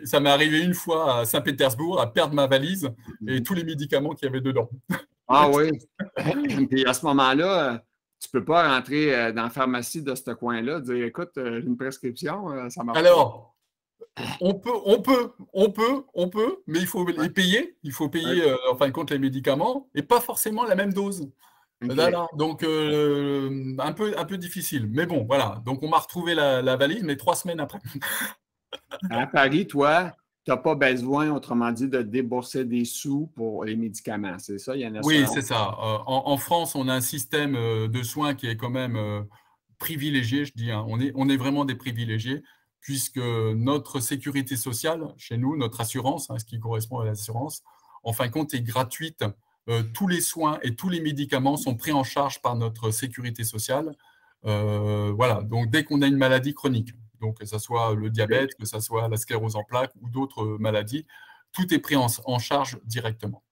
ça m'est arrivé 1 fois à Saint-Pétersbourg à perdre ma valise et tous les médicaments qu'il y avait dedans. Ah oui. Puis à ce moment-là, tu ne peux pas rentrer dans la pharmacie de ce coin-là et dire, écoute, j'ai une prescription, ça marche. Alors, on peut, mais il faut les payer. Il faut payer, en fin de compte, les médicaments et pas forcément la même dose. Okay. Voilà, donc un peu difficile. Mais bon, voilà. Donc, on m'a retrouvé la valise, mais 3 semaines après. À Paris, toi, tu n'as pas besoin, autrement dit, de débourser des sous pour les médicaments. C'est ça? Il y en a Oui, c'est ça. En France, on a un système de soins qui est quand même privilégié, je dis. Hein. On est vraiment des privilégiés, puisque notre sécurité sociale, chez nous, notre assurance, hein, ce qui correspond à l'assurance, en fin de compte, est gratuite. Tous les soins et tous les médicaments sont pris en charge par notre sécurité sociale. Voilà, donc dès qu'on a une maladie chronique, donc que ce soit le diabète, que ce soit la sclérose en plaques ou d'autres maladies, tout est pris en charge directement.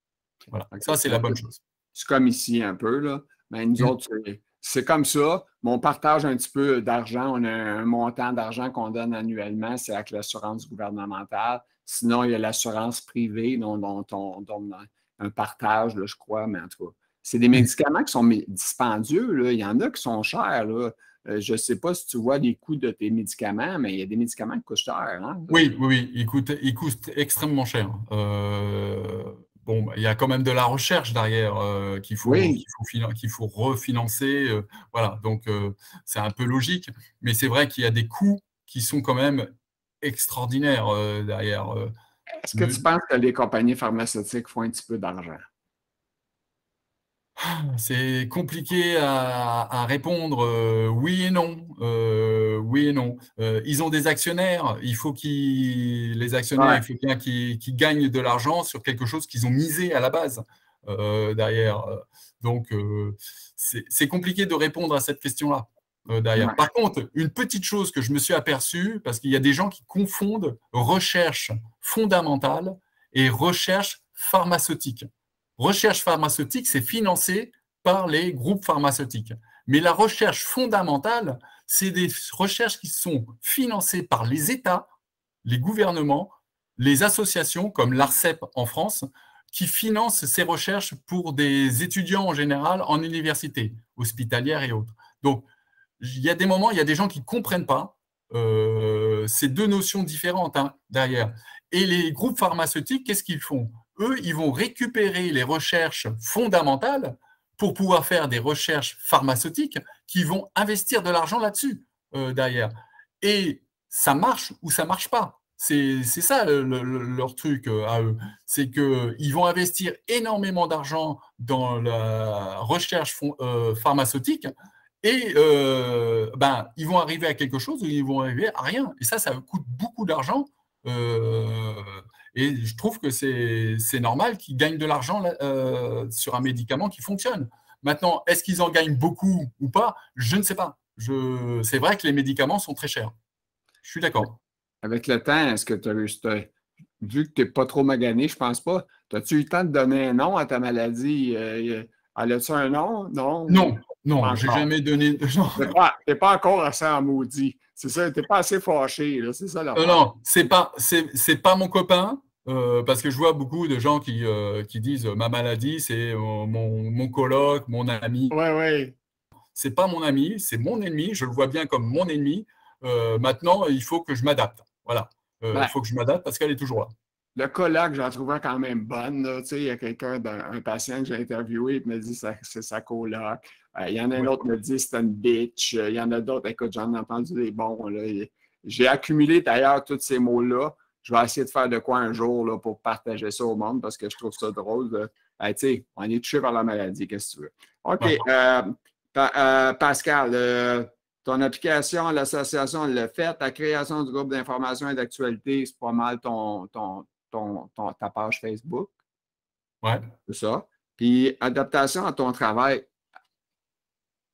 Voilà, ça c'est la bonne chose. C'est comme ici un peu, là. Mais nous autres, c'est comme ça, mais on partage un petit peu d'argent. On a un montant d'argent qu'on donne annuellement, c'est avec l'assurance gouvernementale. Sinon, il y a l'assurance privée dont on donne un partage, là, je crois, mais en tout cas. C'est des médicaments qui sont dispendieux, là. Il y en a qui sont chers, là. Je ne sais pas si tu vois les coûts de tes médicaments, mais il y a des médicaments qui coûtent cher, hein? Oui, oui, oui, il coûte extrêmement cher. Bon, bah, il y a quand même de la recherche derrière Oui. qu'il faut refinancer. Voilà, donc c'est un peu logique, mais c'est vrai qu'il y a des coûts qui sont quand même extraordinaires derrière. Est-ce que Le- tu penses que les compagnies pharmaceutiques font un petit peu d'argent? C'est compliqué à répondre oui et non. Oui et non. Ils ont des actionnaires. Les actionnaires, Ouais. il faut bien qu'ils gagnent de l'argent sur quelque chose qu'ils ont misé à la base derrière. Donc, c'est compliqué de répondre à cette question-là derrière. Ouais. Par contre, une petite chose que je me suis aperçu, parce qu'il y a des gens qui confondent recherche fondamentale et recherche pharmaceutique. Recherche pharmaceutique, c'est financé par les groupes pharmaceutiques. Mais la recherche fondamentale, c'est des recherches qui sont financées par les États, les gouvernements, les associations comme l'ARCEP en France, qui financent ces recherches pour des étudiants en général en université, hospitalière et autres. Donc, il y a des moments, il y a des gens qui ne comprennent pas ces deux notions différentes derrière. Et les groupes pharmaceutiques, qu'est-ce qu'ils font? Eux, ils vont récupérer les recherches fondamentales pour pouvoir faire des recherches pharmaceutiques qui vont investir de l'argent là-dessus derrière. Et ça marche ou ça ne marche pas. C'est ça leur truc à eux. C'est qu'ils vont investir énormément d'argent dans la recherche pharmaceutique et ils vont arriver à quelque chose ou ils vont arriver à rien. Et ça coûte beaucoup d'argent. Et je trouve que c'est normal qu'ils gagnent de l'argent sur un médicament qui fonctionne. Maintenant, est-ce qu'ils en gagnent beaucoup ou pas? Je ne sais pas. C'est vrai que les médicaments sont très chers. Je suis d'accord. Avec le temps, est-ce que tu as vu que tu n'es pas trop magané, je pense pas, as-tu eu le temps de donner un nom à ta maladie? Elle a-tu un nom? Non, Non, non, pas j'ai encore. jamais donné. Non, Tu n'es pas encore assez en maudit. C'est ça, tu n'es pas assez fâché, là. C'est ça l'affaire. non, c'est pas mon copain. Parce que je vois beaucoup de gens qui disent ma maladie, c'est mon coloc, mon ami. Oui, oui. C'est pas mon ami, c'est mon ennemi. Je le vois bien comme mon ennemi. Maintenant, il faut que je m'adapte. Voilà. Il Ben, faut que je m'adapte parce qu'elle est toujours là. le colloque, j'en trouvais quand même bonne. Là. Tu sais, il y a un patient que j'ai interviewé qui me dit que c'est sa coloc. Il y en a un Ouais. autre qui me dit que c'est une bitch. Il y en a d'autres, écoute, j'en ai entendu des bons. Là. J'ai accumulé d'ailleurs tous ces mots-là. Je vais essayer de faire de quoi un jour là, pour partager ça au monde parce que je trouve ça drôle. Tu sais, on est touché par la maladie, qu'est-ce que tu veux. OK. Ouais. Pascal, ton application, l'association l'a fait. Ta création du groupe d'information et d'actualité, c'est pas mal ta page Facebook, Ouais. c'est ça. Puis, adaptation à ton travail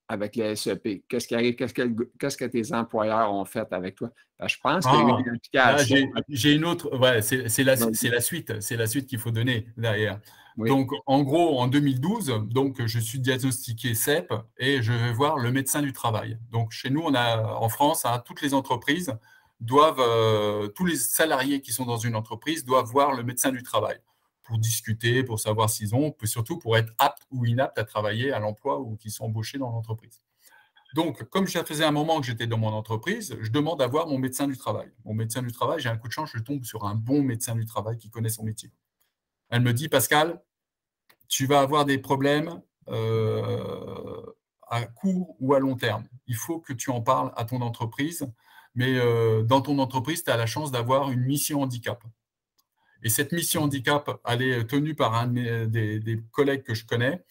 avec les SEP. Qu'est-ce qui arrive? Qu'est-ce que tes employeurs ont fait avec toi? Ben, je pense qu'il y a eu Ah, une là, application. j'ai une autre. Ouais, c'est la suite. C'est la suite qu'il faut donner derrière. Oui. Donc, en gros, en 2012, donc, je suis diagnostiqué CEP et je vais voir le médecin du travail. Donc, chez nous, en France, toutes les entreprises tous les salariés qui sont dans une entreprise doivent voir le médecin du travail pour discuter, pour savoir s'ils ont, surtout pour être aptes ou inaptes à travailler à l'emploi ou qui sont embauchés dans l'entreprise. Donc, comme ça faisait un moment que j'étais dans mon entreprise, je demande à voir mon médecin du travail. Mon médecin du travail, j'ai un coup de chance, je tombe sur un bon médecin du travail qui connaît son métier. Elle me dit, Pascal, tu vas avoir des problèmes à court ou à long terme. Il faut que tu en parles à ton entreprise, mais dans ton entreprise, tu as la chance d'avoir une mission handicap. Et cette mission handicap, elle est tenue par un des collègues que je connais.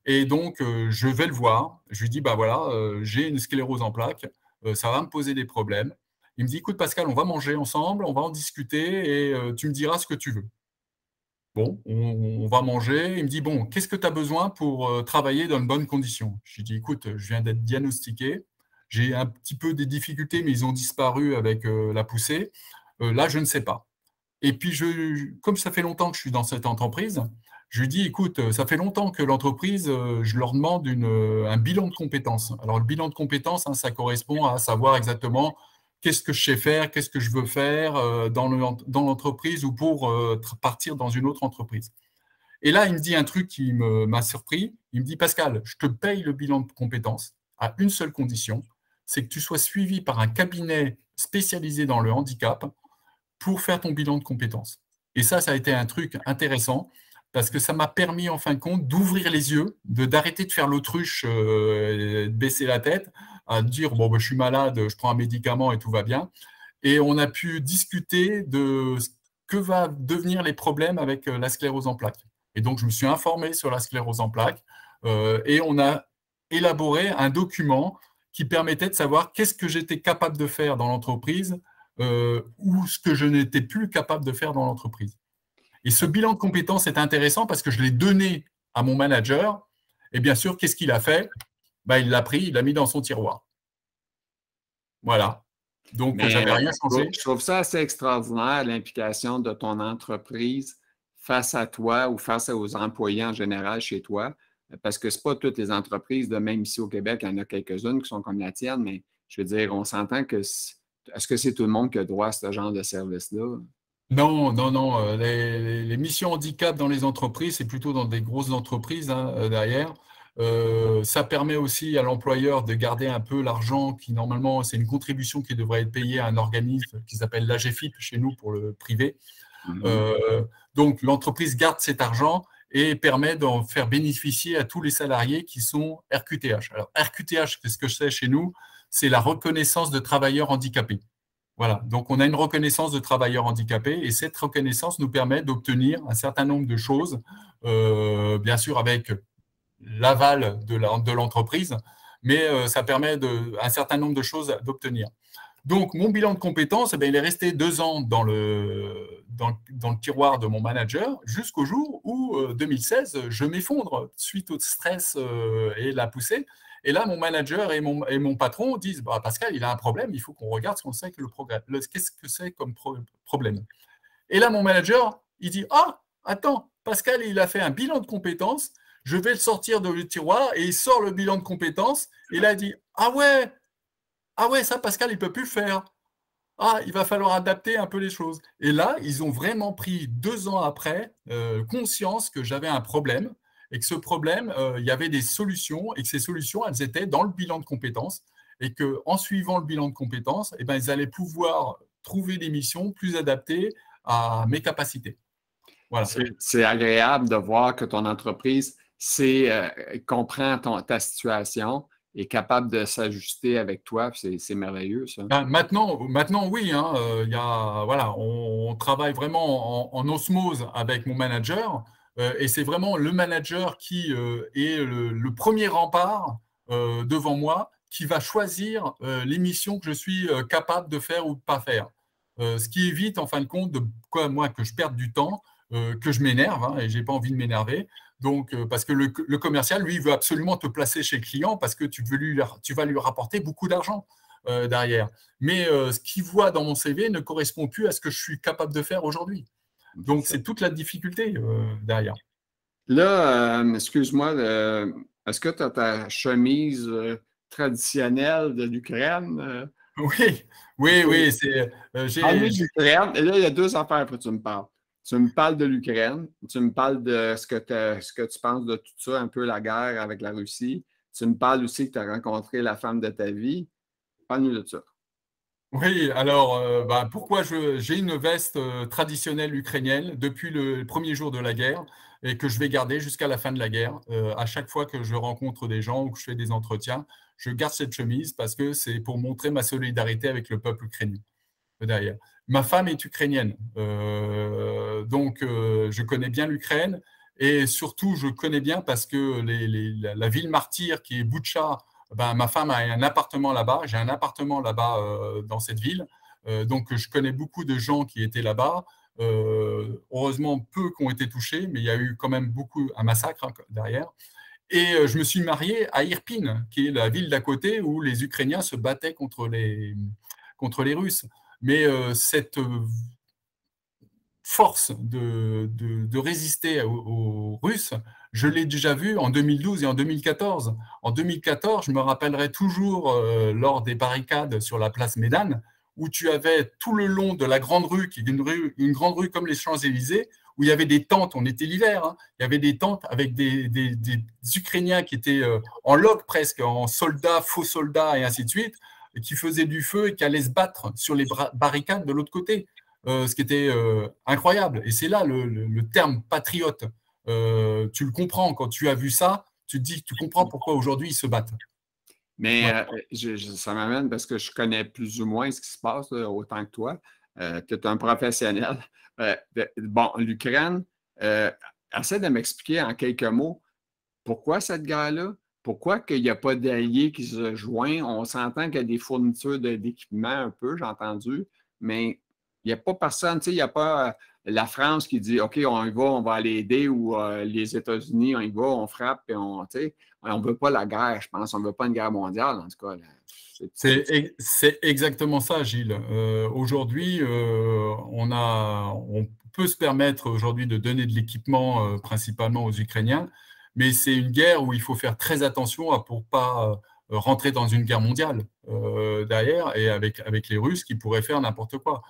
Et donc, je vais le voir. Je lui dis, bah voilà, j'ai une sclérose en plaques, ça va me poser des problèmes. Il me dit, écoute Pascal, on va manger ensemble, on va en discuter et tu me diras ce que tu veux. Bon, on va manger. Il me dit, bon, qu'est-ce que tu as besoin pour travailler dans de bonnes conditions? Je lui dis, écoute, je viens d'être diagnostiqué. J'ai un petit peu des difficultés, mais ils ont disparu avec la poussée. Là, je ne sais pas. Et puis, comme ça fait longtemps que je suis dans cette entreprise, Je lui dis, écoute, ça fait longtemps que l'entreprise, je leur demande un bilan de compétences. Alors, le bilan de compétences, hein, ça correspond à savoir exactement qu'est-ce que je sais faire, qu'est-ce que je veux faire dans l'entreprise ou pour partir dans une autre entreprise. Et là, il me dit un truc qui m'a surpris. Il me dit, Pascal, je te paye le bilan de compétences à une seule condition, c'est que tu sois suivi par un cabinet spécialisé dans le handicap pour faire ton bilan de compétences. Et ça a été un truc intéressant parce que ça m'a permis, en fin de compte, d'ouvrir les yeux, d'arrêter de faire l'autruche, de baisser la tête, à dire, bon, ben, je suis malade, je prends un médicament et tout va bien. Et on a pu discuter de ce que va devenir les problèmes avec la sclérose en plaques. Et donc, je me suis informé sur la sclérose en plaques et on a élaboré un document qui permettait de savoir qu'est-ce que j'étais capable de faire dans l'entreprise ou ce que je n'étais plus capable de faire dans l'entreprise. Et ce bilan de compétences est intéressant parce que je l'ai donné à mon manager. Et bien sûr, qu'est-ce qu'il a fait? Ben, il l'a pris, il l'a mis dans son tiroir. Voilà. Donc, je n'avais rien changé. Je trouve ça assez extraordinaire, l'implication de ton entreprise face à toi ou face aux employés en général chez toi, parce que ce n'est pas toutes les entreprises, de même ici au Québec, il y en a quelques-unes qui sont comme la tienne, mais je veux dire, on s'entend que est-ce que c'est tout le monde qui a droit à ce genre de service-là? Non, non, non. Les missions handicap dans les entreprises, c'est plutôt dans des grosses entreprises derrière. Ça permet aussi à l'employeur de garder un peu l'argent qui, normalement, c'est une contribution qui devrait être payée à un organisme qui s'appelle l'AGFIP chez nous pour le privé. Donc, l'entreprise garde cet argent et permet d'en faire bénéficier à tous les salariés qui sont RQTH. Alors, RQTH, qu'est-ce que c'est chez nous? C'est la reconnaissance de travailleurs handicapés. Voilà, donc on a une reconnaissance de travailleurs handicapés et cette reconnaissance nous permet d'obtenir un certain nombre de choses, bien sûr avec l'aval de l'entreprise, mais ça permet un certain nombre de choses d'obtenir. Donc, mon bilan de compétences, eh bien, il est resté 2 ans dans le tiroir de mon manager jusqu'au jour où, 2016, je m'effondre suite au stress et la poussée. Et là, mon manager et mon patron disent bah, Pascal, il a un problème, il faut qu'on regarde ce qu'on sait que qu'est-ce que c'est comme problème. Et là, mon manager, il dit ah, attends, Pascal, il a fait un bilan de compétences, je vais le sortir de le tiroir et il sort le bilan de compétences. Et là, il dit ah ouais, ça, Pascal, il ne peut plus le faire. Ah, il va falloir adapter un peu les choses. Et là, ils ont vraiment pris 2 ans après conscience que j'avais un problème et que ce problème, il y avait des solutions et que ces solutions, elles étaient dans le bilan de compétences et qu'en suivant le bilan de compétences, eh ben, ils allaient pouvoir trouver des missions plus adaptées à mes capacités. Voilà. C'est agréable de voir que ton entreprise comprend ta situation, est capable de s'ajuster avec toi. C'est merveilleux, ça. Ben, maintenant, oui. Hein, voilà, on travaille vraiment en osmose avec mon manager. Et c'est vraiment le manager qui est le premier rempart devant moi, qui va choisir les missions que je suis capable de faire ou de ne pas faire. Ce qui évite, en fin de compte, moi, que je perde du temps, que je m'énerve, hein, et je n'ai pas envie de m'énerver. Donc, parce que le commercial, lui, veut absolument te placer chez le client parce que tu vas lui rapporter beaucoup d'argent derrière. Mais ce qu'il voit dans mon CV ne correspond plus à ce que je suis capable de faire aujourd'hui. Donc, c'est toute la difficulté derrière. Là, excuse-moi, est-ce que tu as ta chemise traditionnelle de l'Ukraine? Oui. Parle-moi de l'Ukraine. Et là, il y a 2 affaires que tu me parles. Tu me parles de l'Ukraine, tu me parles de ce que tu penses de tout ça, un peu la guerre avec la Russie. Tu me parles aussi que tu as rencontré la femme de ta vie. Parle-nous de ça. Oui, alors pourquoi j'ai une veste traditionnelle ukrainienne depuis le premier jour de la guerre et que je vais garder jusqu'à la fin de la guerre. À chaque fois que je rencontre des gens ou que je fais des entretiens, je garde cette chemise parce que c'est pour montrer ma solidarité avec le peuple ukrainien derrière. Ma femme est ukrainienne, donc je connais bien l'Ukraine et surtout je connais bien parce que la ville martyre qui est Boutcha, ben, ma femme a un appartement là-bas, j'ai un appartement là-bas dans cette ville, donc je connais beaucoup de gens qui étaient là-bas. Heureusement, peu qui ont été touchés, mais il y a eu quand même un massacre derrière. Et je me suis marié à Irpin, qui est la ville d'à côté où les Ukrainiens se battaient contre les Russes. Mais force de résister aux Russes, je l'ai déjà vu en 2012 et en 2014. En 2014, je me rappellerai toujours lors des barricades sur la place Médane, où tu avais tout le long de la grande rue, qui est une grande rue comme les Champs-Élysées, où il y avait des tentes, on était l'hiver, hein, il y avait des tentes avec des Ukrainiens qui étaient en loge presque, en soldats, faux soldats et ainsi de suite, et qui faisaient du feu et qui allaient se battre sur les barricades de l'autre côté, ce qui était incroyable. Et c'est là le terme patriote. Tu le comprends quand tu as vu ça, tu te dis, tu comprends pourquoi aujourd'hui ils se battent. Mais ça m'amène parce que je connais plus ou moins ce qui se passe, là, autant que toi. Tu es un professionnel. Bon, l'Ukraine, essaie de m'expliquer en quelques mots pourquoi cette guerre-là, pourquoi qu'il n'y a pas d'alliés qui se joignent. On s'entend qu'il y a des fournitures d'équipement un peu, j'ai entendu, mais il n'y a pas personne, tu sais, il n'y a pas la France qui dit OK, on y va, on va aller aider, ou les États-Unis, on y va, on frappe, et tu sais, on ne veut pas la guerre, je pense. On ne veut pas une guerre mondiale, en tout cas. C'est exactement ça, Gilles. Aujourd'hui, on peut se permettre aujourd'hui de donner de l'équipement principalement aux Ukrainiens, mais c'est une guerre où il faut faire très attention pour ne pas rentrer dans une guerre mondiale derrière, et avec les Russes qui pourraient faire n'importe quoi.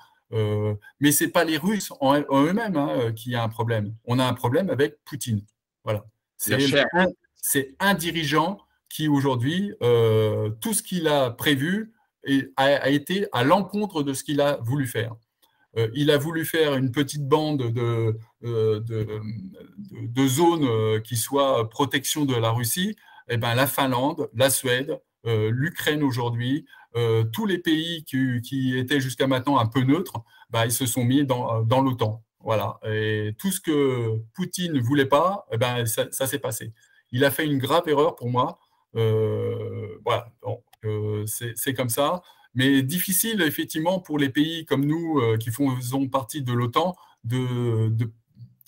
Mais ce n'est pas les Russes en eux-mêmes qui a un problème. On a un problème avec Poutine. Voilà. C'est un dirigeant qui aujourd'hui, tout ce qu'il a prévu a été à l'encontre de ce qu'il a voulu faire. Il a voulu faire une petite bande de zones qui soient protection de la Russie. Eh ben, la Finlande, la Suède, l'Ukraine aujourd'hui, tous les pays qui étaient jusqu'à maintenant un peu neutres, bah, ils se sont mis dans l'OTAN. Voilà. Et tout ce que Poutine ne voulait pas, eh ben, ça s'est passé. Il a fait une grave erreur pour moi. Voilà, c'est comme ça. Mais difficile, effectivement, pour les pays comme nous, qui faisons partie de l'OTAN, de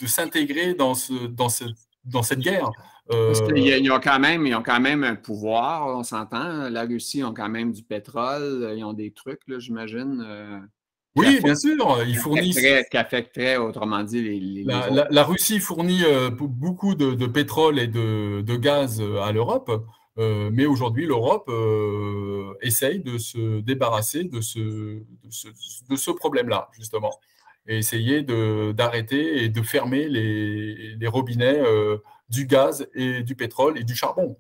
s'intégrer dans cette guerre. Parce qu'ils ont quand même un pouvoir, on s'entend. La Russie ont quand même du pétrole, ils ont des trucs, j'imagine. Oui, bien sûr, ils fournissent. Qui affecterait, autrement dit, les autres. La Russie fournit beaucoup de pétrole et de gaz à l'Europe, mais aujourd'hui, l'Europe essaye de se débarrasser de ce problème-là, justement, et essayer d'arrêter et de fermer les robinets du gaz et du pétrole et du charbon.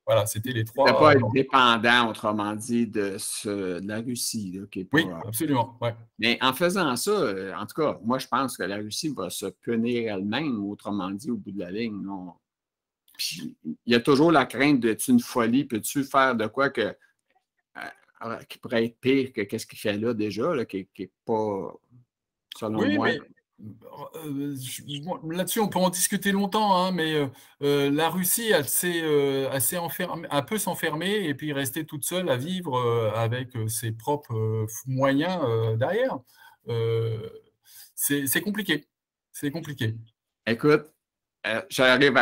Voilà, c'était les trois. Ne pas être dépendant, autrement dit, de la Russie. Là, qui est pas, oui, absolument. Ouais. Mais en faisant ça, en tout cas, moi, je pense que la Russie va se punir elle-même, autrement dit, au bout de la ligne. Non? Puis, il y a toujours la crainte de une folie, peux-tu faire de quoi qui pourrait être pire que ce qu'il fait là déjà, là, qui n'est pas, selon moi. Mais là-dessus, on peut en discuter longtemps, hein, mais la Russie, elle s'est un peu s'enfermer et puis rester toute seule à vivre avec ses propres moyens derrière. C'est compliqué. C'est compliqué. Écoute, j'arrive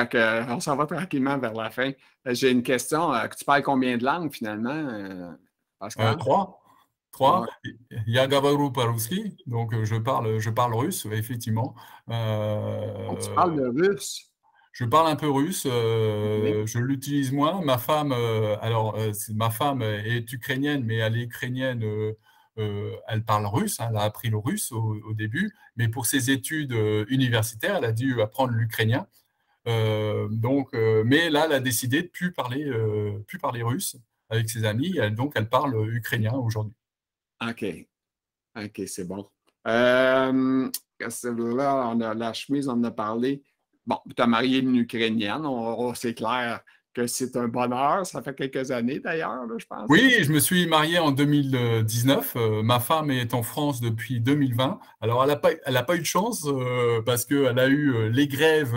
on s'en va tranquillement vers la fin. J'ai une question. Tu parles combien de langues finalement, Pascal? 3. Я говорю по-русски, donc je parle russe, effectivement. Tu parles de russe? Je parle un peu russe, je l'utilise moins. Ma femme, ma femme est ukrainienne, mais elle est ukrainienne, elle parle russe, hein, elle a appris le russe au début, mais pour ses études universitaires, elle a dû apprendre l'ukrainien. Mais là, elle a décidé de plus parler russe avec ses amis, donc elle parle ukrainien aujourd'hui. OK, c'est bon. Là, on a la chemise, on en a parlé. Bon, tu as marié une Ukrainienne, c'est clair que c'est un bonheur. Ça fait quelques années d'ailleurs, je pense. Oui, je me suis marié en 2019. Ma femme est en France depuis 2020. Alors, elle n'a pas eu de chance parce qu'elle a eu les grèves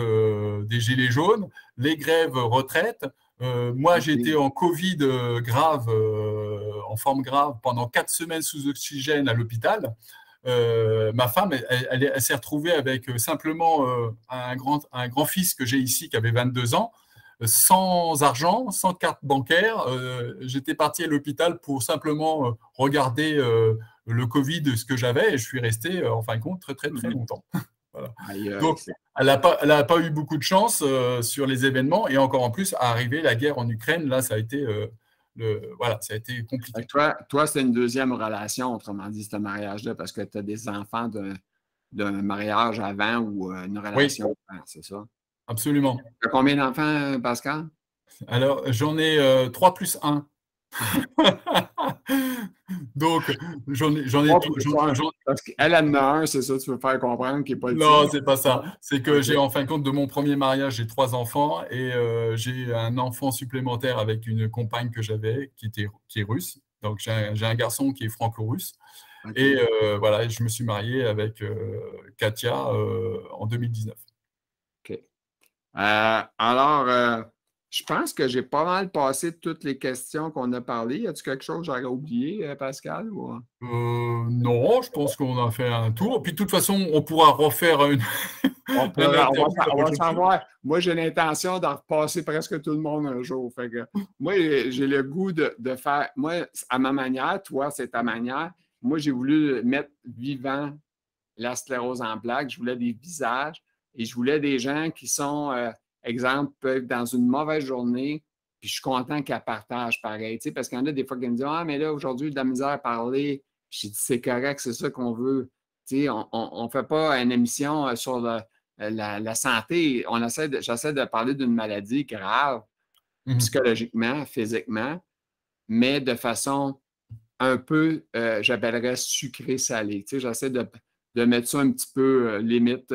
des Gilets jaunes, les grèves retraite. Moi, j'étais en Covid grave, en forme grave, pendant 4 semaines sous oxygène à l'hôpital. Ma femme, elle s'est retrouvée avec simplement un grand-fils que j'ai ici qui avait 22 ans. sans argent, sans carte bancaire. J'étais parti à l'hôpital pour simplement regarder le Covid, ce que j'avais, et je suis resté, en fin de compte, très, très, très longtemps. Voilà. Aïe, aïe, Donc, elle n'a pas eu beaucoup de chance sur les événements, et encore en plus, à arriver la guerre en Ukraine, là, ça a été, voilà, ça a été compliqué. Toi, c'est une deuxième relation, autrement dit, ce mariage-là, parce que tu as des enfants d'un mariage avant ou une Oui, relation avant, c'est ça? absolument. Tu as combien d'enfants, Pascal? Alors, j'en ai 3 plus 1. Donc, j'en ai. Parce qu'elle en a un, c'est ça, tu veux faire comprendre qu'il n'est pas le tien. Non, c'est pas ça. C'est que j'ai, en fin de compte, de mon premier mariage, j'ai 3 enfants, et j'ai un enfant supplémentaire avec une compagne que j'avais qui est russe. Donc, j'ai un garçon qui est franco-russe. Okay. Et voilà, je me suis marié avec Katia en 2019. OK. Alors, je pense que j'ai pas mal passé toutes les questions qu'on a parlé. Y a-t-il quelque chose que j'aurais oublié, Pascal? Ou... Non, je pense qu'on a fait un tour. Puis de toute façon, on pourra refaire une. On va savoir. Moi, j'ai l'intention de repasser presque tout le monde un jour. Fait que, moi, j'ai le goût de faire. Moi, à ma manière, toi, c'est ta manière. Moi, j'ai voulu mettre vivant la sclérose en plaques. Je voulais des visages et je voulais des gens qui sont, exemple, peuvent être dans une mauvaise journée. Puis je suis content qu'elle partage pareil. Tu sais, parce qu'il y en a des fois qui me disent ah, mais là, aujourd'hui, de la misère à parler. J'ai dit c'est correct, c'est ça qu'on veut. Tu sais, on ne fait pas une émission sur la santé. J'essaie de parler d'une maladie grave, psychologiquement, physiquement, mais de façon un peu, j'appellerais sucré-salé. Tu sais, j'essaie de mettre ça un petit peu limite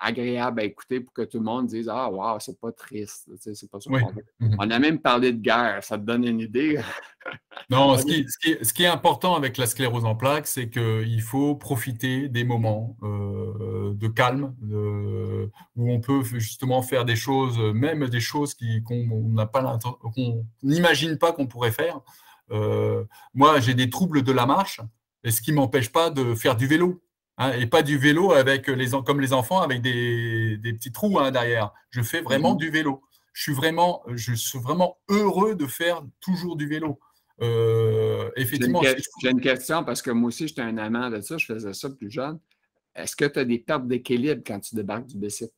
agréable à écouter pour que tout le monde dise ah, wow, c'est pas triste. Tu sais, c'est pas ça qu'on veut. On a même parlé de guerre, ça te donne une idée. Non, ce qui est important avec la sclérose en plaques, c'est qu'il faut profiter des moments de calme, où on peut justement faire des choses, même des choses qu'on n'imagine pas qu'on pourrait faire. Moi, j'ai des troubles de la marche, et ce qui ne m'empêche pas de faire du vélo. Hein, et pas du vélo comme les enfants avec des petits trous derrière. Je fais vraiment du vélo. Je suis vraiment heureux de faire toujours du vélo. Effectivement, j'ai une question parce que moi aussi, j'étais un amant de ça. Je faisais ça plus jeune. Est-ce que tu as des pertes d'équilibre quand tu débarques du bicycle?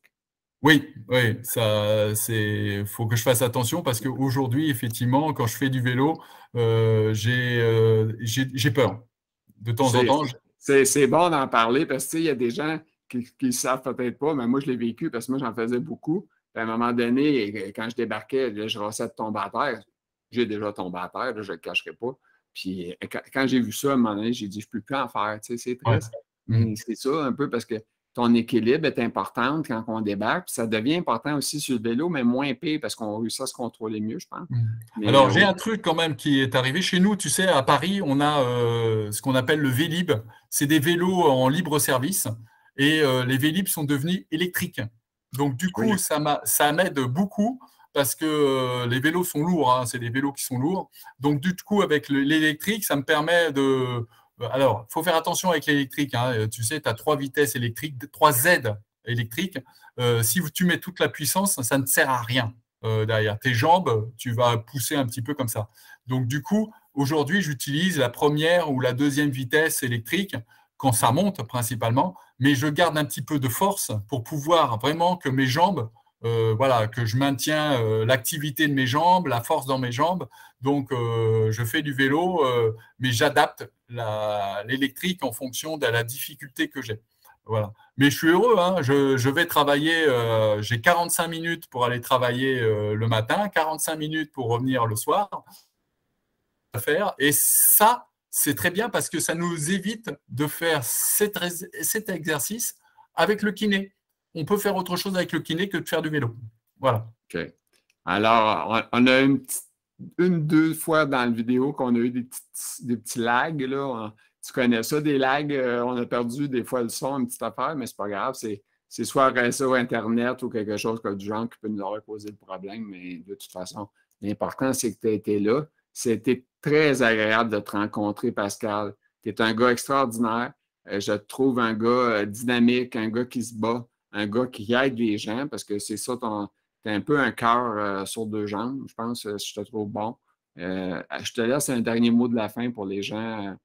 Oui, faut que je fasse attention parce qu'aujourd'hui, effectivement, quand je fais du vélo, j'ai peur. De temps en temps. C'est bon d'en parler parce qu'il y a des gens qui ne savent peut-être pas, mais moi, je l'ai vécu parce que moi, j'en faisais beaucoup. Puis à un moment donné, quand je débarquais, là, je rossais de tomber à terre. J'ai déjà tombé à terre, là, je ne le cacherai pas. Puis quand j'ai vu ça, à un moment donné, j'ai dit, je ne peux plus en faire. Tu sais, c'est triste. Mais c'est ça un peu parce que ton équilibre est important quand on débarque. Puis ça devient important aussi sur le vélo, mais moins pire parce qu'on réussit à se contrôler mieux, je pense. Mais, alors, j'ai un truc quand même qui est arrivé chez nous. Tu sais, à Paris, on a ce qu'on appelle le Vélib. C'est des vélos en libre service et les Vélib sont devenus électriques. Donc, du coup, ça m'aide beaucoup parce que les vélos sont lourds. Hein, c'est des vélos qui sont lourds. Donc, du coup, avec l'électrique, ça me permet de… Alors, il faut faire attention avec l'électrique. Hein. Tu sais, tu as 3 vitesses électriques, 3 Z électriques. Si tu mets toute la puissance, ça ne sert à rien. Derrière tes jambes, tu vas pousser un petit peu comme ça. Donc, du coup, aujourd'hui, j'utilise la première ou la deuxième vitesse électrique quand ça monte principalement, mais je garde un petit peu de force pour pouvoir vraiment que mes jambes, que je maintiens l'activité de mes jambes, la force dans mes jambes. Donc, je fais du vélo, mais j'adapte l'électrique en fonction de la difficulté que j'ai. Voilà. Mais je suis heureux, hein. Je vais travailler, j'ai 45 minutes pour aller travailler le matin, 45 minutes pour revenir le soir. Et ça, c'est très bien parce que ça nous évite de faire cet exercice avec le kiné. On peut faire autre chose avec le kiné que de faire du vélo. Voilà. OK. Alors, on a deux fois dans la vidéo qu'on a eu des petits lags, là. Tu connais ça, des lags, on a perdu des fois le son, une petite affaire, mais c'est pas grave. C'est soit réseau Internet ou quelque chose comme du genre qui peut nous avoir causé le problème, mais de toute façon, l'important, c'est que tu as été là. C'était très agréable de te rencontrer, Pascal. Tu es un gars extraordinaire. Je te trouve un gars dynamique, un gars qui se bat, un gars qui aide les gens, parce que c'est ça tu es un peu un cœur sur deux jambes, je pense, si je te trouve bon. Je te laisse un dernier mot de la fin pour les gens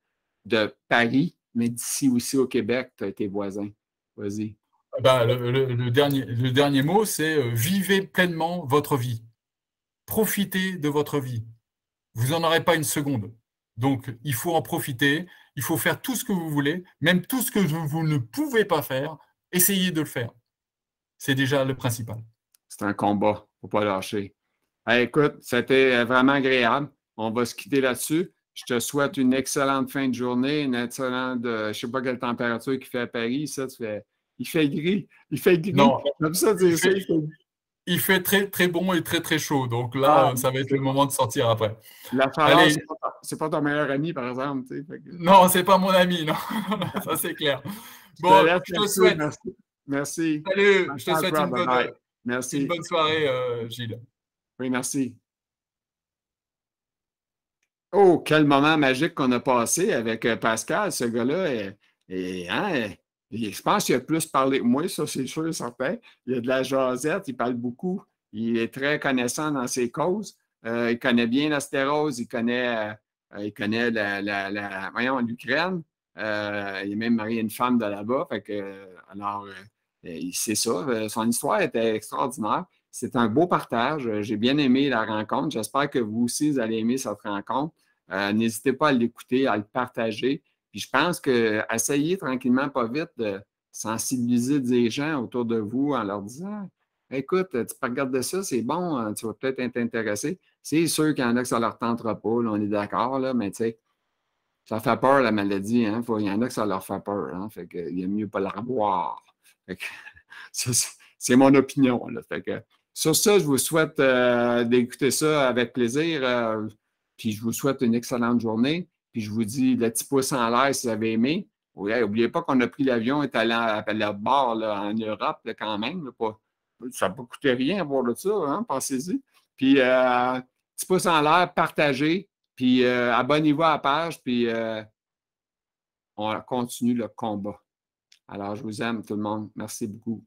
de Paris, mais d'ici aussi au Québec, tu as été voisin. Vas-y. Ben, le dernier mot, c'est vivez pleinement votre vie. Profitez de votre vie. Vous n'en aurez pas une seconde. Donc, il faut en profiter. Il faut faire tout ce que vous voulez, même tout ce que vous ne pouvez pas faire. Essayez de le faire. C'est déjà le principal. C'est un combat. Il ne faut pas lâcher. Hey, écoute, c'était vraiment agréable. On va se quitter là-dessus. Je te souhaite une excellente fin de journée, une excellente, je ne sais pas quelle température qu'il fait à Paris. Il fait gris. Il fait gris. Non, Comme ça, il fait très, très bon et très, très chaud. Donc là, ça va être le moment de sortir après. La chaleur, Allez. c'est pas ton meilleur ami, par exemple. Tu sais, Non, c'est pas mon ami, non. Ça, c'est clair. Bon, je te souhaite. Merci. Salut, je te souhaite une bonne soirée, Gilles. Oui, merci. Oh, quel moment magique qu'on a passé avec Pascal. Ce gars-là, je pense qu'il a plus parlé que moi, ça, c'est sûr et certain. Il a de la jasette, il parle beaucoup. Il est très connaissant dans ses causes. Il connaît bien la stérose, il connaît l'Ukraine. Il est même marié à une femme de là-bas. Il sait ça. Son histoire était extraordinaire. C'est un beau partage. J'ai bien aimé la rencontre. J'espère que vous aussi, vous allez aimer cette rencontre. N'hésitez pas à l'écouter, à le partager. Puis je pense que essayez tranquillement, pas vite, de sensibiliser des gens autour de vous en leur disant écoute, tu peux regarder ça, c'est bon, tu vas peut-être être intéressé. C'est sûr qu'il y en a que ça ne leur tentera pas, là, on est d'accord, là, mais tu sais, ça fait peur la maladie, hein? Il y en a que ça leur fait peur, hein? Fait que, il est mieux pas la revoir. C'est mon opinion, là. Fait que, sur ça, je vous souhaite d'écouter ça avec plaisir. Puis je vous souhaite une excellente journée. Puis je vous dis le petit pouce en l'air si vous avez aimé. N'oubliez pas qu'on a pris l'avion et est allé à bord là, en Europe là, quand même. Là, ça ne peut coûter rien à voir de ça, hein, pensez-y. Puis petit pouce en l'air, partagez. Puis abonnez-vous à la page. Puis on continue le combat. Alors, je vous aime tout le monde. Merci beaucoup.